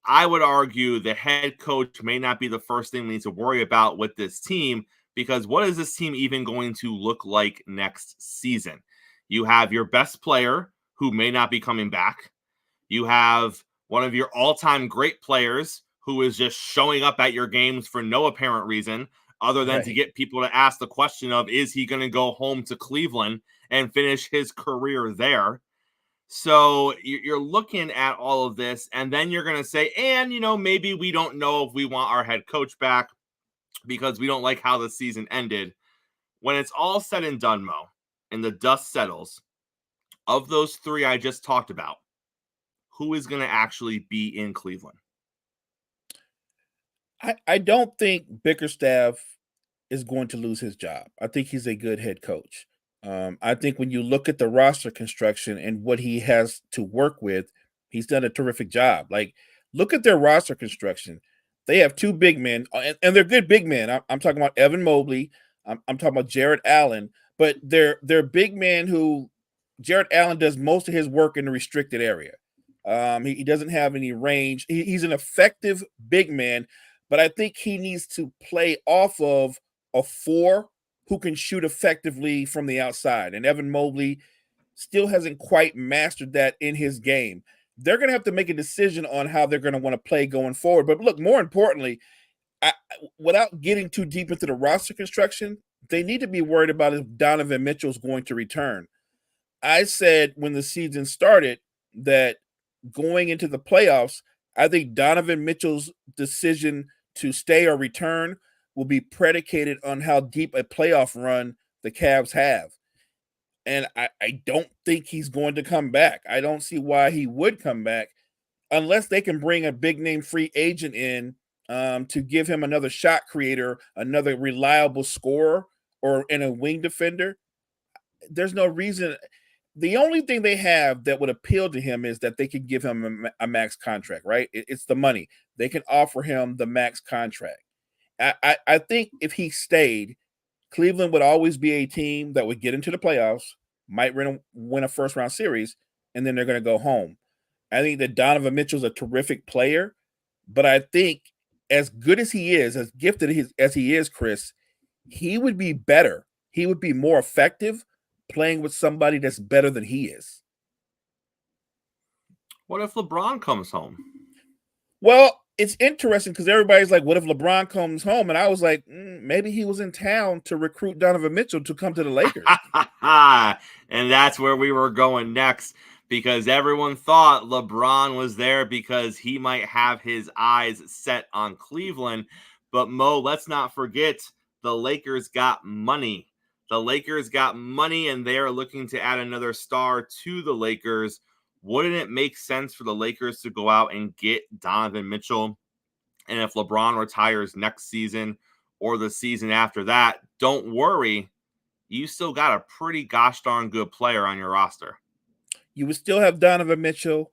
I would argue the head coach may not be the first thing we need to worry about with this team, because what is this team even going to look like next season? You have your best player who may not be coming back. You have one of your all-time great players who is just showing up at your games for no apparent reason other than to get people to ask the question of, is he going to go home to Cleveland and finish his career there? So you're looking at all of this, and then you're going to say, and, maybe we don't know if we want our head coach back because we don't like how the season ended. When it's all said and done, Mo, and the dust settles, of those 3 I just talked about, who is going to actually be in Cleveland? I don't think Bickerstaff is going to lose his job. I think he's a good head coach. I think when you look at the roster construction and what he has to work with, he's done a terrific job. Like, look at their roster construction. They have 2 big men, and they're good big men. I'm talking about Evan Mobley. I'm talking about Jarrett Allen. But they're big men who Jarrett Allen does most of his work in the restricted area. He doesn't have any range. He's an effective big man, but I think he needs to play off of a 4 who can shoot effectively from the outside. And Evan Mobley still hasn't quite mastered that in his game. They're going to have to make a decision on how they're going to want to play going forward. But look, more importantly, without getting too deep into the roster construction, they need to be worried about if Donovan Mitchell is going to return. I said when the season started that going into the playoffs, I think Donovan Mitchell's decision to stay or return will be predicated on how deep a playoff run the Cavs have. And I don't think he's going to come back. I don't see why he would come back unless they can bring a big name free agent in to give him another shot creator, another reliable scorer, or in a wing defender. There's no reason. The only thing they have that would appeal to him is that they can give him a max contract, right? It's the money. They can offer him the max contract. I think if he stayed, Cleveland would always be a team that would get into the playoffs, might win a first-round series, and then they're going to go home. I think that Donovan Mitchell's a terrific player, but I think as good as he is, as gifted as he is, Chris, he would be better. He would be more effective playing with somebody that's better than he is. What if LeBron comes home? Well, it's interesting because everybody's like, what if LeBron comes home? And I was like, maybe he was in town to recruit Donovan Mitchell to come to the Lakers. And that's where we were going next, because everyone thought LeBron was there because he might have his eyes set on Cleveland. But Mo, let's not forget the Lakers got money. The Lakers got money, and they are looking to add another star to the Lakers. Wouldn't it make sense for the Lakers to go out and get Donovan Mitchell? And if LeBron retires next season or the season after that, don't worry. You still got a pretty gosh darn good player on your roster. You would still have Donovan Mitchell.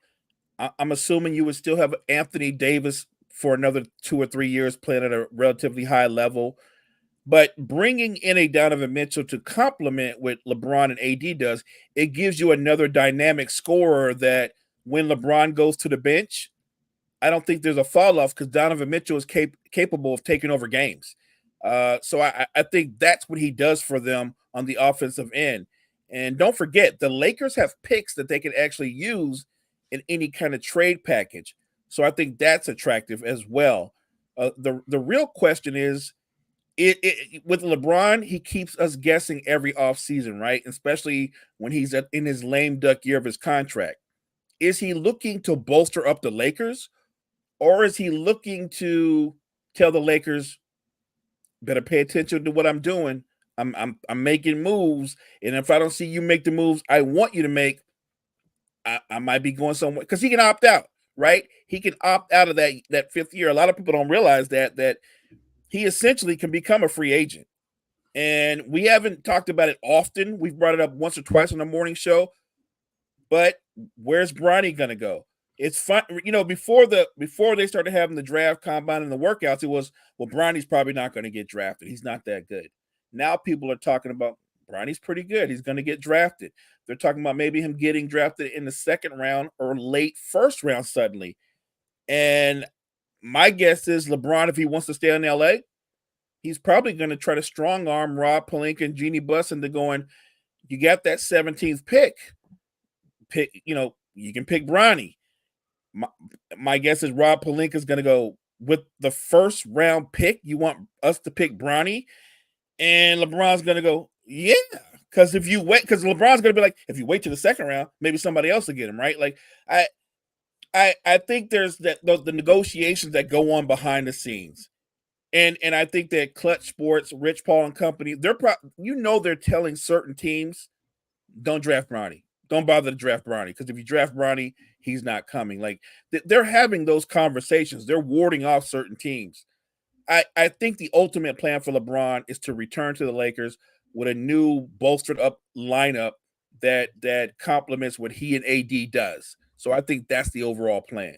I'm assuming you would still have Anthony Davis for another 2 or 3 years playing at a relatively high level. But bringing in a Donovan Mitchell to complement what LeBron and AD does, it gives you another dynamic scorer that when LeBron goes to the bench, I don't think there's a fall off because Donovan Mitchell is capable of taking over games. So I think that's what he does for them on the offensive end. And don't forget, the Lakers have picks that they can actually use in any kind of trade package. So I think that's attractive as well. The real question is, with LeBron, he keeps us guessing every offseason, right? Especially when he's in his lame duck year of his contract. Is he looking to bolster up the Lakers, or is he looking to tell the Lakers, better pay attention to what I'm doing? I'm making moves, and if I don't see you make the moves I want you to make, I might be going somewhere, because he can opt out, right? He can opt out of that fifth year. A lot of people don't realize that he essentially can become a free agent. And we haven't talked about it often. We've brought it up once or twice on the morning show. But where's Bronny going to go? It's fun. Before they started having the draft combine and the workouts, it was, well, Bronny's probably not going to get drafted. He's not that good. Now people are talking about Bronny's pretty good. He's going to get drafted. They're talking about maybe him getting drafted in the second round or late first round suddenly. And my guess is LeBron, if he wants to stay in LA, he's probably going to try to strong arm Rob Pelinka and Jeanie Buss into going, you got that 17th pick. You can pick Bronny. My guess is Rob Pelinka is going to go with the first round pick. You want us to pick Bronny? And LeBron's going to go, yeah. Because LeBron's going to be like, if you wait to the second round, maybe somebody else will get him, right? Like, I think there's the negotiations that go on behind the scenes. And I think that Clutch Sports, Rich Paul and company, they're telling certain teams, don't draft Bronny. Don't bother to draft Bronny, because if you draft Bronny, he's not coming. Like, they're having those conversations. They're warding off certain teams. I think the ultimate plan for LeBron is to return to the Lakers with a new bolstered up lineup that complements what he and AD does. So I think that's the overall plan.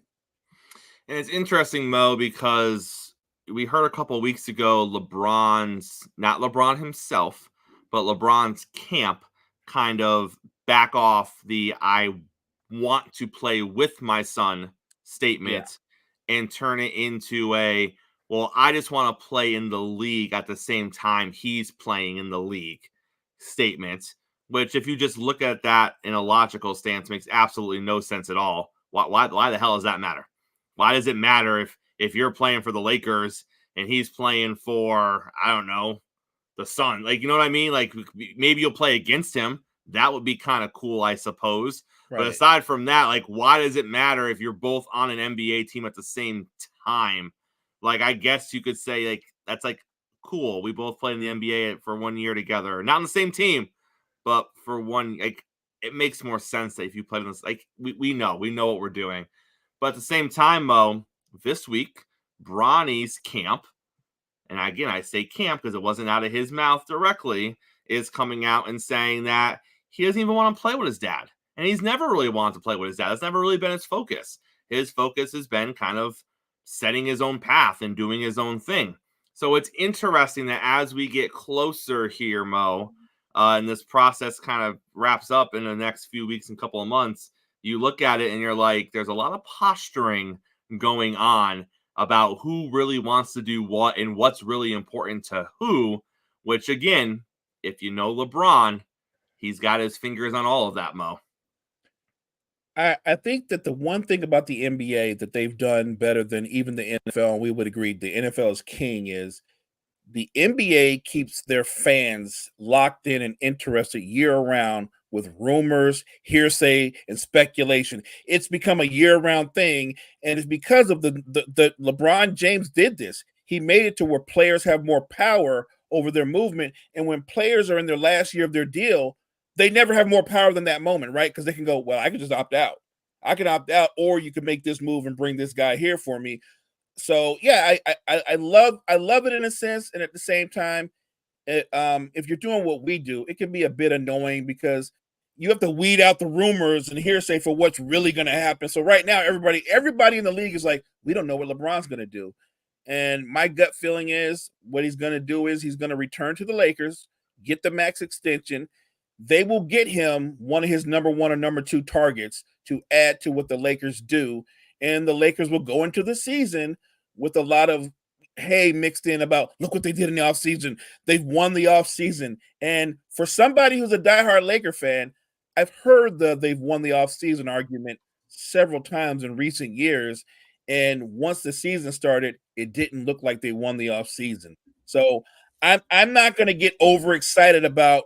And it's interesting, Mo, because we heard a couple of weeks ago, not LeBron himself, but LeBron's camp kind of back off the I want to play with my son statement and turn it into well, I just want to play in the league at the same time he's playing in the league statement, which if you just look at that in a logical stance makes absolutely no sense at all. Why the hell does that matter? Why does it matter if you're playing for the Lakers and he's playing for, I don't know, the Sun? Like, you know what I mean? Like, maybe you'll play against him. That would be kind of cool, I suppose. Right. But aside from that, like, why does it matter if you're both on an NBA team at the same time? Like, I guess you could say, like, that's like cool. We both played in the NBA for 1 year together, not on the same team, but for one, like, it makes more sense that if you play in this, like, we know what we're doing. But at the same time, Mo, this week, Bronny's camp, and again, I say camp because it wasn't out of his mouth directly, is coming out and saying that he doesn't even want to play with his dad. And he's never really wanted to play with his dad. That's never really been his focus. His focus has been kind of setting his own path and doing his own thing. So it's interesting that as we get closer here, Mo, and this process kind of wraps up in the next few weeks and couple of months, you look at it and you're like, there's a lot of posturing going on about who really wants to do what and what's really important to who, which again, if you know LeBron, he's got his fingers on all of that, Mo. I think that the one thing about the NBA that they've done better than even the NFL, and we would agree the NFL is king, is the NBA keeps their fans locked in and interested year-round with rumors, hearsay, and speculation. It's become a year-round thing, and it's because of the LeBron James did this. He made it to where players have more power over their movement, and when players are in their last year of their deal, they never have more power than that moment, right? Because they can go, well, I can just opt out. I can opt out, or you can make this move and bring this guy here for me. So yeah, I love it in a sense, and at the same time, if you're doing what we do, it can be a bit annoying because you have to weed out the rumors and hearsay for what's really going to happen. So right now, everybody in the league is like, we don't know what LeBron's going to do, and my gut feeling is what he's going to do is he's going to return to the Lakers, get the max extension. They will get him one of his number 1 or number 2 targets to add to what the Lakers do. And the Lakers will go into the season with a lot of hay mixed in about, look what they did in the offseason. They've won the offseason. And for somebody who's a diehard Laker fan, I've heard they've won the offseason argument several times in recent years. And once the season started, it didn't look like they won the offseason. So I'm not going to get overexcited about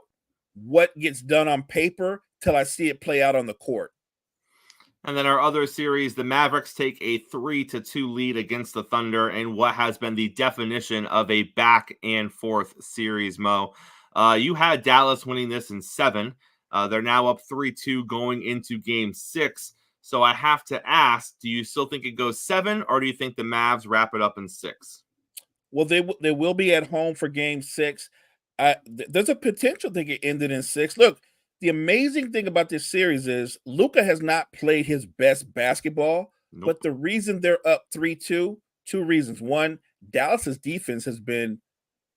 what gets done on paper till I see it play out on the court. And then our other series, the Mavericks take a 3-2 lead against the Thunder in what has been the definition of a back and forth series, Mo. You had Dallas winning this in 7. They're now up 3-2 going into game 6. So I have to ask, do you still think it goes 7, or do you think the Mavs wrap it up in 6? Well, they will be at home for game 6. There's a potential they get ended in 6. Look, the amazing thing about this series is Luka has not played his best basketball, but the reason they're up 3-2, 2 reasons. One, Dallas's defense has been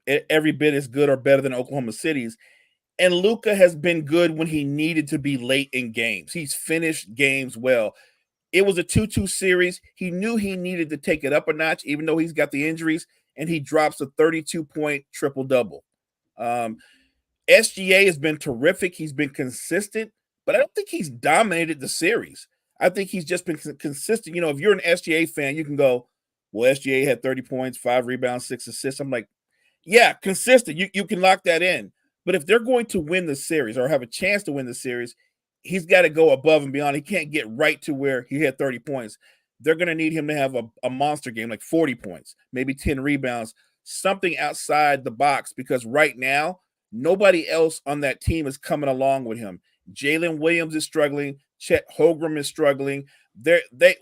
every bit as good or better than Oklahoma City's, and Luka has been good when he needed to be late in games. He's finished games well. It was a 2-2 series. He knew he needed to take it up a notch, even though he's got the injuries, and he drops a 32-point triple-double. SGA has been terrific. He's been consistent, but I don't think he's dominated the series. I think he's just been consistent. You know, if you're an SGA fan, you can go, well, SGA had 30 points, 5 rebounds, 6 assists. I'm like, yeah, consistent. You can lock that in. But if they're going to win the series or have a chance to win the series, he's got to go above and beyond. He can't get right to where he had 30 points. They're going to need him to have a monster game, like 40 points, maybe 10 rebounds, something outside the box, because right now, nobody else on that team is coming along with him. Jalen Williams is struggling. Chet Holmgren is struggling.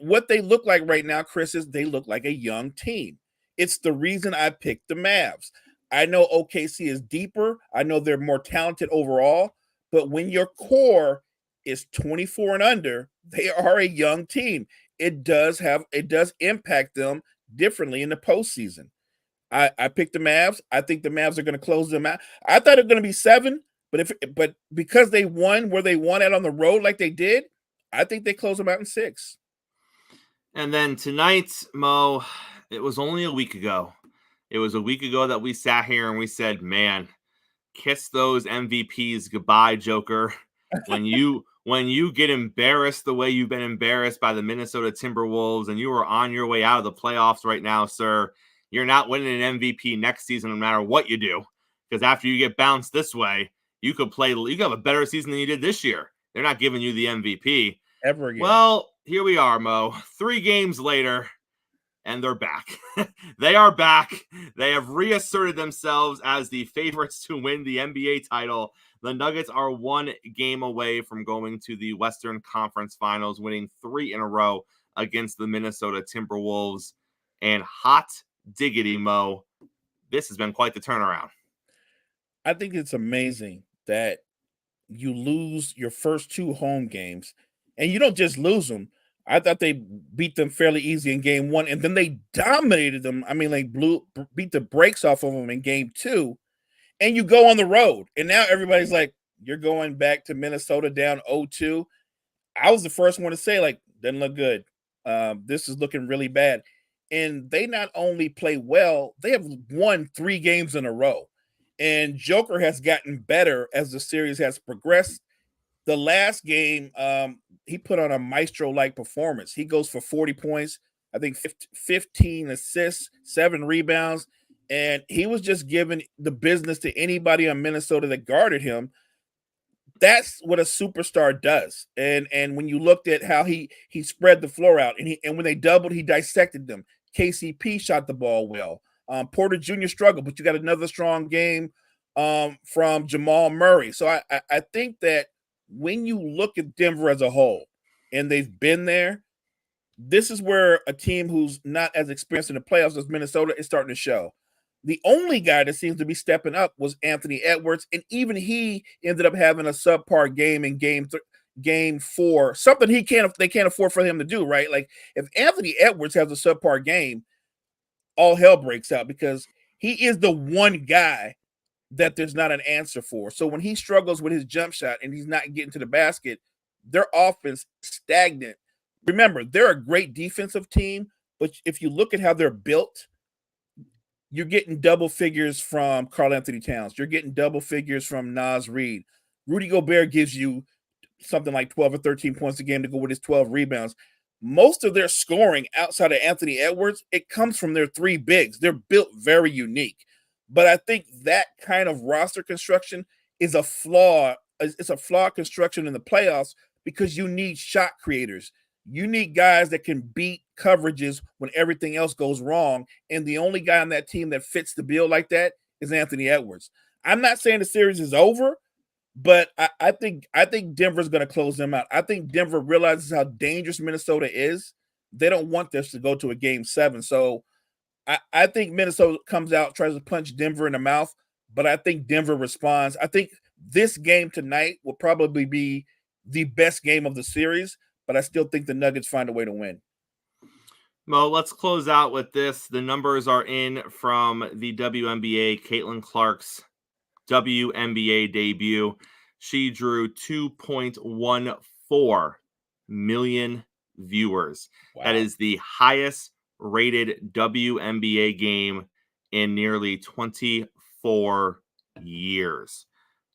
What they look like right now, Chris, is they look like a young team. It's the reason I picked the Mavs. I know OKC is deeper. I know they're more talented overall. But when your core is 24 and under, they are a young team. It does impact them differently in the postseason. I picked the Mavs. I think the Mavs are going to close them out. I thought it was going to be 7, but because they won where they won it on the road like they did, I think they close them out in 6. And then tonight, Mo, It was only a week ago. It was a week ago that we sat here and we said, man, kiss those MVPs goodbye, Joker. When you get embarrassed the way you've been embarrassed by the Minnesota Timberwolves and you are on your way out of the playoffs right now, sir, you're not winning an MVP next season no matter what you do. Because after you get bounced this way, you could have a better season than you did this year. They're not giving you the MVP. Ever again. Well, here we are, Mo. 3 games later, and they're back. They are back. They have reasserted themselves as the favorites to win the NBA title. The Nuggets are 1 game away from going to the Western Conference Finals, winning 3 in a row against the Minnesota Timberwolves. And hot diggity, Mo, this has been quite the turnaround. I think it's amazing that you lose your first 2 home games, and you don't just lose them. I thought they beat them fairly easy in game 1, and then they dominated them. I mean, they beat the brakes off of them in game 2, and you go on the road. And now everybody's like, you're going back to Minnesota down 0-2. I was the first one to say, like, doesn't look good. This is looking really bad. And they not only play well, they have won 3 games in a row. And Joker has gotten better as the series has progressed. The last game, he put on a maestro-like performance. He goes for 40 points, I think 15 assists, 7 rebounds, and he was just giving the business to anybody on Minnesota that guarded him. That's what a superstar does. And when you looked at how he spread the floor out, and when they doubled, he dissected them. KCP shot the ball well. Porter Jr. struggled, but you got another strong game from Jamal Murray. So I think that when you look at Denver as a whole, and they've been there, this is where a team who's not as experienced in the playoffs as Minnesota is starting to show. The only guy that seems to be stepping up was Anthony Edwards, and even he ended up having a subpar game in game 4, something they can't afford for him to do, right? Like, if Anthony Edwards has a subpar game, all hell breaks out, because he is the one guy that there's not an answer for. So when he struggles with his jump shot and he's not getting to the basket, their offense stagnant. Remember, they're a great defensive team, but if you look at how they're built, you're getting double figures from Karl-Anthony Towns. You're getting double figures from Naz Reid. Rudy Gobert gives you something like 12 or 13 points a game to go with his 12 rebounds. Most of their scoring outside of Anthony Edwards, it comes from their 3 bigs. They're built very unique. But I think that kind of roster construction is a flaw. It's a flawed construction in the playoffs, because you need shot creators. You need guys that can beat coverages when everything else goes wrong. And the only guy on that team that fits the bill like that is Anthony Edwards. I'm not saying the series is over, but I think Denver's going to close them out. I think Denver realizes how dangerous Minnesota is. They don't want this to go to a game 7. So I think Minnesota comes out, tries to punch Denver in the mouth, but I think Denver responds. I think this game tonight will probably be the best game of the series, but I still think the Nuggets find a way to win. Mo, let's close out with this. The numbers are in from the WNBA, Caitlin Clark's WNBA debut. She drew 2.14 million viewers. Wow. That is the highest rated WNBA game in nearly 24 years.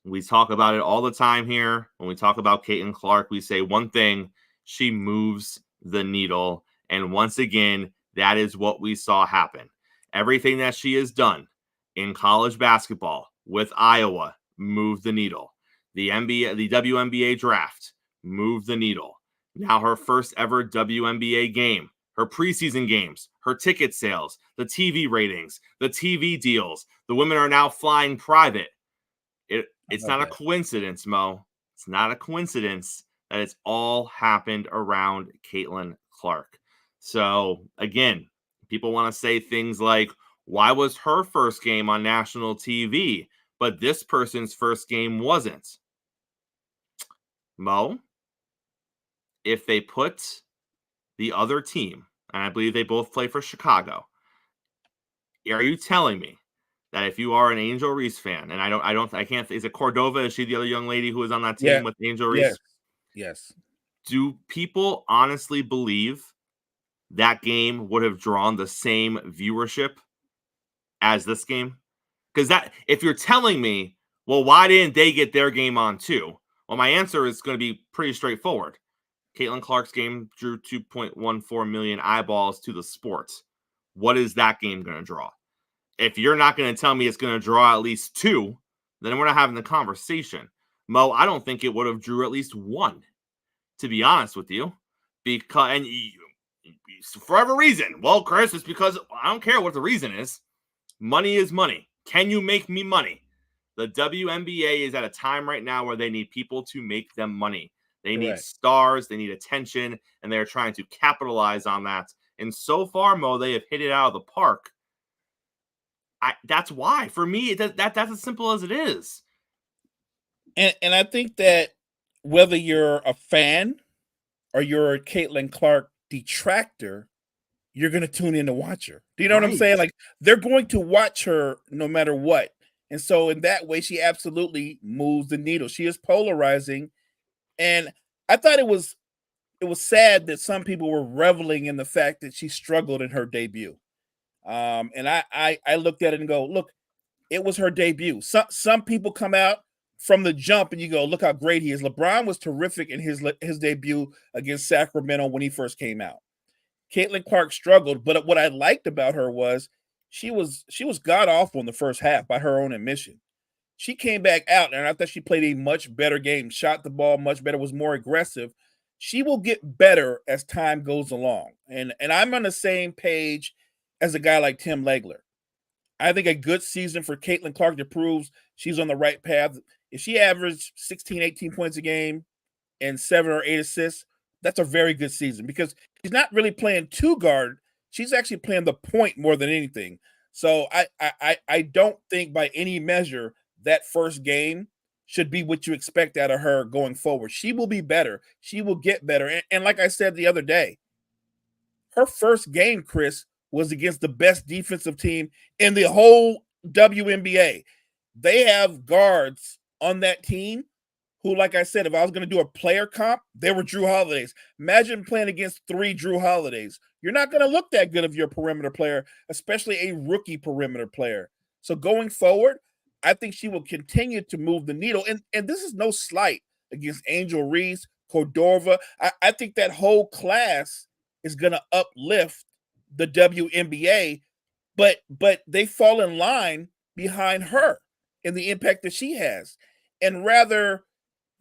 We talk about it all the time here. When we talk about Caitlin Clark, we say one thing: she moves the needle. And once again, that is what we saw happen. Everything that she has done in college basketball with Iowa moved the needle. The WNBA draft moved the needle. Now her first ever WNBA game, her preseason games, her ticket sales, the TV ratings, the TV deals. The women are now flying private. It's not a coincidence, Mo. It's not a coincidence that it's all happened around Caitlin Clark. So, again, people want to say things like, why was her first game on national TV, but this person's first game wasn't? Mo, if they put the other team, and I believe they both play for Chicago, are you telling me that if you are an Angel Reese fan, and I can't, is it Cordova? Is she the other young lady who was on that team with Angel Reese? Yes. Do people honestly believe that game would have drawn the same viewership as this game? Because that, if you're telling me, well, why didn't they get their game on too? Well, my answer is going to be pretty straightforward. Caitlin Clark's game drew 2.14 million eyeballs to the sport. What is that game going to draw? If you're not going to tell me it's going to draw at least 2, then we're not having the conversation. Mo, I don't think it would have drew at least 1, to be honest with you. Because, and for whatever reason, well, Chris, it's because I don't care what the reason is. Money is money. Can you make me money? The WNBA is at a time right now where they need people to make them money. They need stars, they need attention, and they're trying to capitalize on that. And so far, Mo, they have hit it out of the park. That's why. For me, that's as simple as it is. And I think that whether you're a fan or you're a Caitlin Clark detractor, you're going to tune in to watch her. Do you know what I'm saying? Like, they're going to watch her no matter what. And so in that way, she absolutely moves the needle. She is polarizing. And I thought it was sad that some people were reveling in the fact that she struggled in her debut. And I looked at it and go, look, it was her debut. Some people come out from the jump and you go, look how great he is. LeBron was terrific in his debut against Sacramento when he first came out. Caitlin Clark struggled, but what I liked about her was she was god-awful in the first half by her own admission. She came back out, and I thought she played a much better game, shot the ball much better, was more aggressive. She will get better as time goes along. And I'm on the same page as a guy like Tim Legler. I think a good season for Caitlin Clark that proves she's on the right path. If she averaged 16, 18 points a game and 7 or 8 assists, that's a very good season because she's not really playing two guard. She's actually playing the point more than anything. So I don't think by any measure that first game should be what you expect out of her going forward. She will be better. She will get better. And like I said the other day, her first game, Chris, was against the best defensive team in the whole WNBA. They have guards on that team who, like I said, if I was going to do a player comp, they were Jrue Holidays. Imagine playing against 3 Jrue Holidays. You're not going to look that good if you're a perimeter player, especially a rookie perimeter player. So going forward, I think she will continue to move the needle. And this is no slight against Angel Reese, Cordova. I think that whole class is going to uplift the WNBA, but they fall in line behind her and the impact that she has. And rather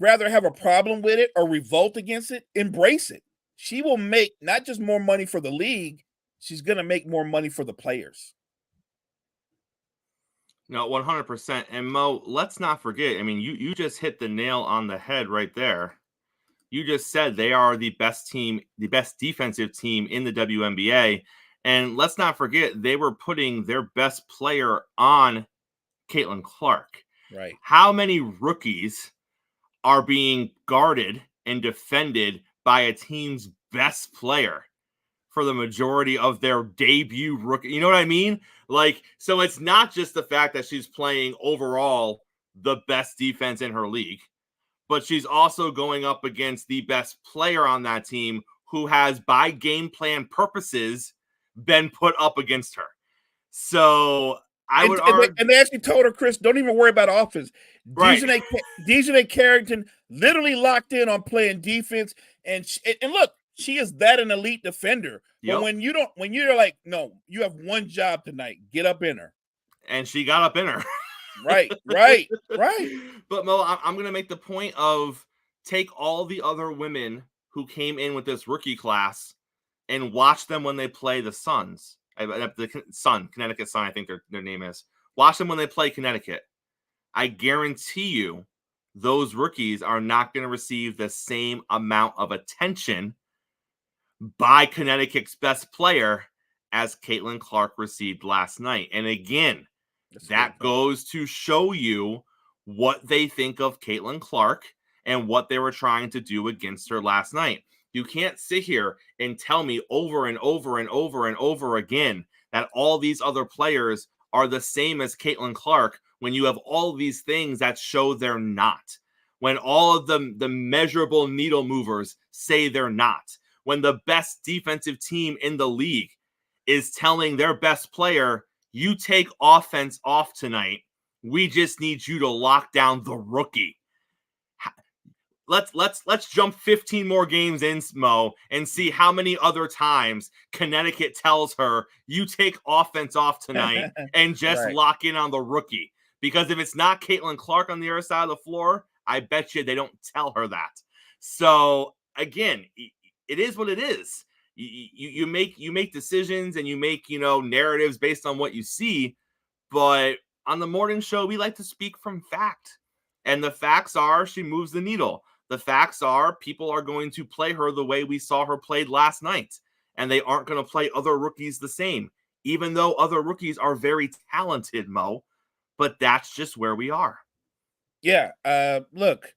have a problem with it or revolt against it, embrace it. She will make not just more money for the league, she's going to make more money for the players. No, 100%. And Mo, let's not forget, I mean, you just hit the nail on the head right there. You just said they are the best team, the best defensive team in the WNBA. And let's not forget, they were putting their best player on Caitlin Clark. Right. How many rookies are being guarded and defended by a team's best player for the majority of their debut rookie? You know what I mean? Like, so it's not just the fact that she's playing overall the best defense in her league, but she's also going up against the best player on that team who has, by game plan purposes, been put up against her. So I would argue, and they actually told her, Chris, don't even worry about offense. Right. Dejanay Carrington literally locked in on playing defense, and look, she is that an elite defender. Yep. But when you're like, no, you have one job tonight, get up in her. And she got up in her. Right. But Mo, I'm going to make the point of take all the other women who came in with this rookie class and watch them when they play the Suns. The Connecticut Sun, I think their name is. Watch them when they play Connecticut. I guarantee you those rookies are not going to receive the same amount of attention by Connecticut's best player as Caitlin Clark received last night. And again, that goes to show you what they think of Caitlin Clark and what they were trying to do against her last night. You can't sit here and tell me over and over and over and over again that all these other players are the same as Caitlin Clark when you have all these things that show they're not. When all of the measurable needle movers say they're not. when the best defensive team in the league is telling their best player, you take offense off tonight. We just need you to lock down the rookie. Let's jump 15 more games in, Mo, and see how many other times Connecticut tells her, you take offense off tonight and just lock in on the rookie. Because if it's not Caitlin Clark on the other side of the floor, I bet you they don't tell her that. So again, it is what it is. You make decisions and you make, narratives based on what you see. But on the morning show, we like to speak from fact. And the facts are she moves the needle. The facts are people are going to play her the way we saw her played last night. And they aren't going to play other rookies the same, even though other rookies are very talented, Mo. But that's just where we are. Yeah. Look,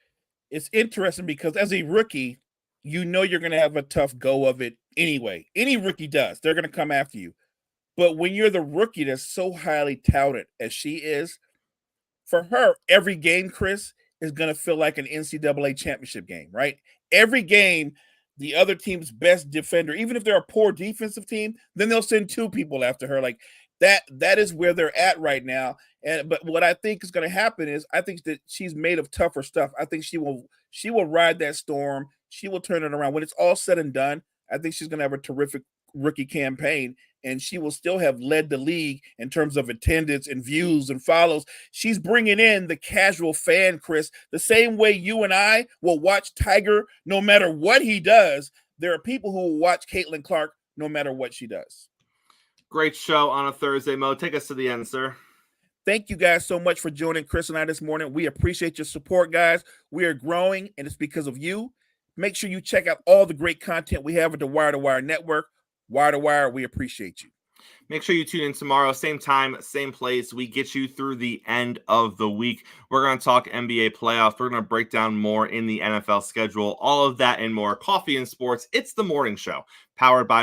it's interesting because as a rookie, you're going to have a tough go of it anyway. Any rookie does. They're going to come after you. But when you're the rookie that's so highly touted as she is, for her, every game, Chris, is going to feel like an NCAA championship game, right? Every game, the other team's best defender, even if they're a poor defensive team, then they'll send two people after her. Like that is where they're at right now. But what I think is going to happen is I think that she's made of tougher stuff. I think she will ride that storm. She will turn it around. When it's all said and done, I think she's going to have a terrific rookie campaign, and she will still have led the league in terms of attendance and views and follows. She's bringing in the casual fan, Chris, the same way you and I will watch Tiger no matter what he does. There are people who will watch Caitlin Clark no matter what she does. Great show on a Thursday, Mo. Take us to the end, sir. Thank you guys so much for joining Chris and I this morning. We appreciate your support, guys. We are growing, and it's because of you. Make sure you check out all the great content we have at the Wire to Wire Network. Wire to Wire, we appreciate you. Make sure you tune in tomorrow, same time, same place. We get you through the end of the week. We're going to talk NBA playoffs. We're going to break down more in the NFL schedule, all of that and more. Coffee and Sports. It's the morning show, powered by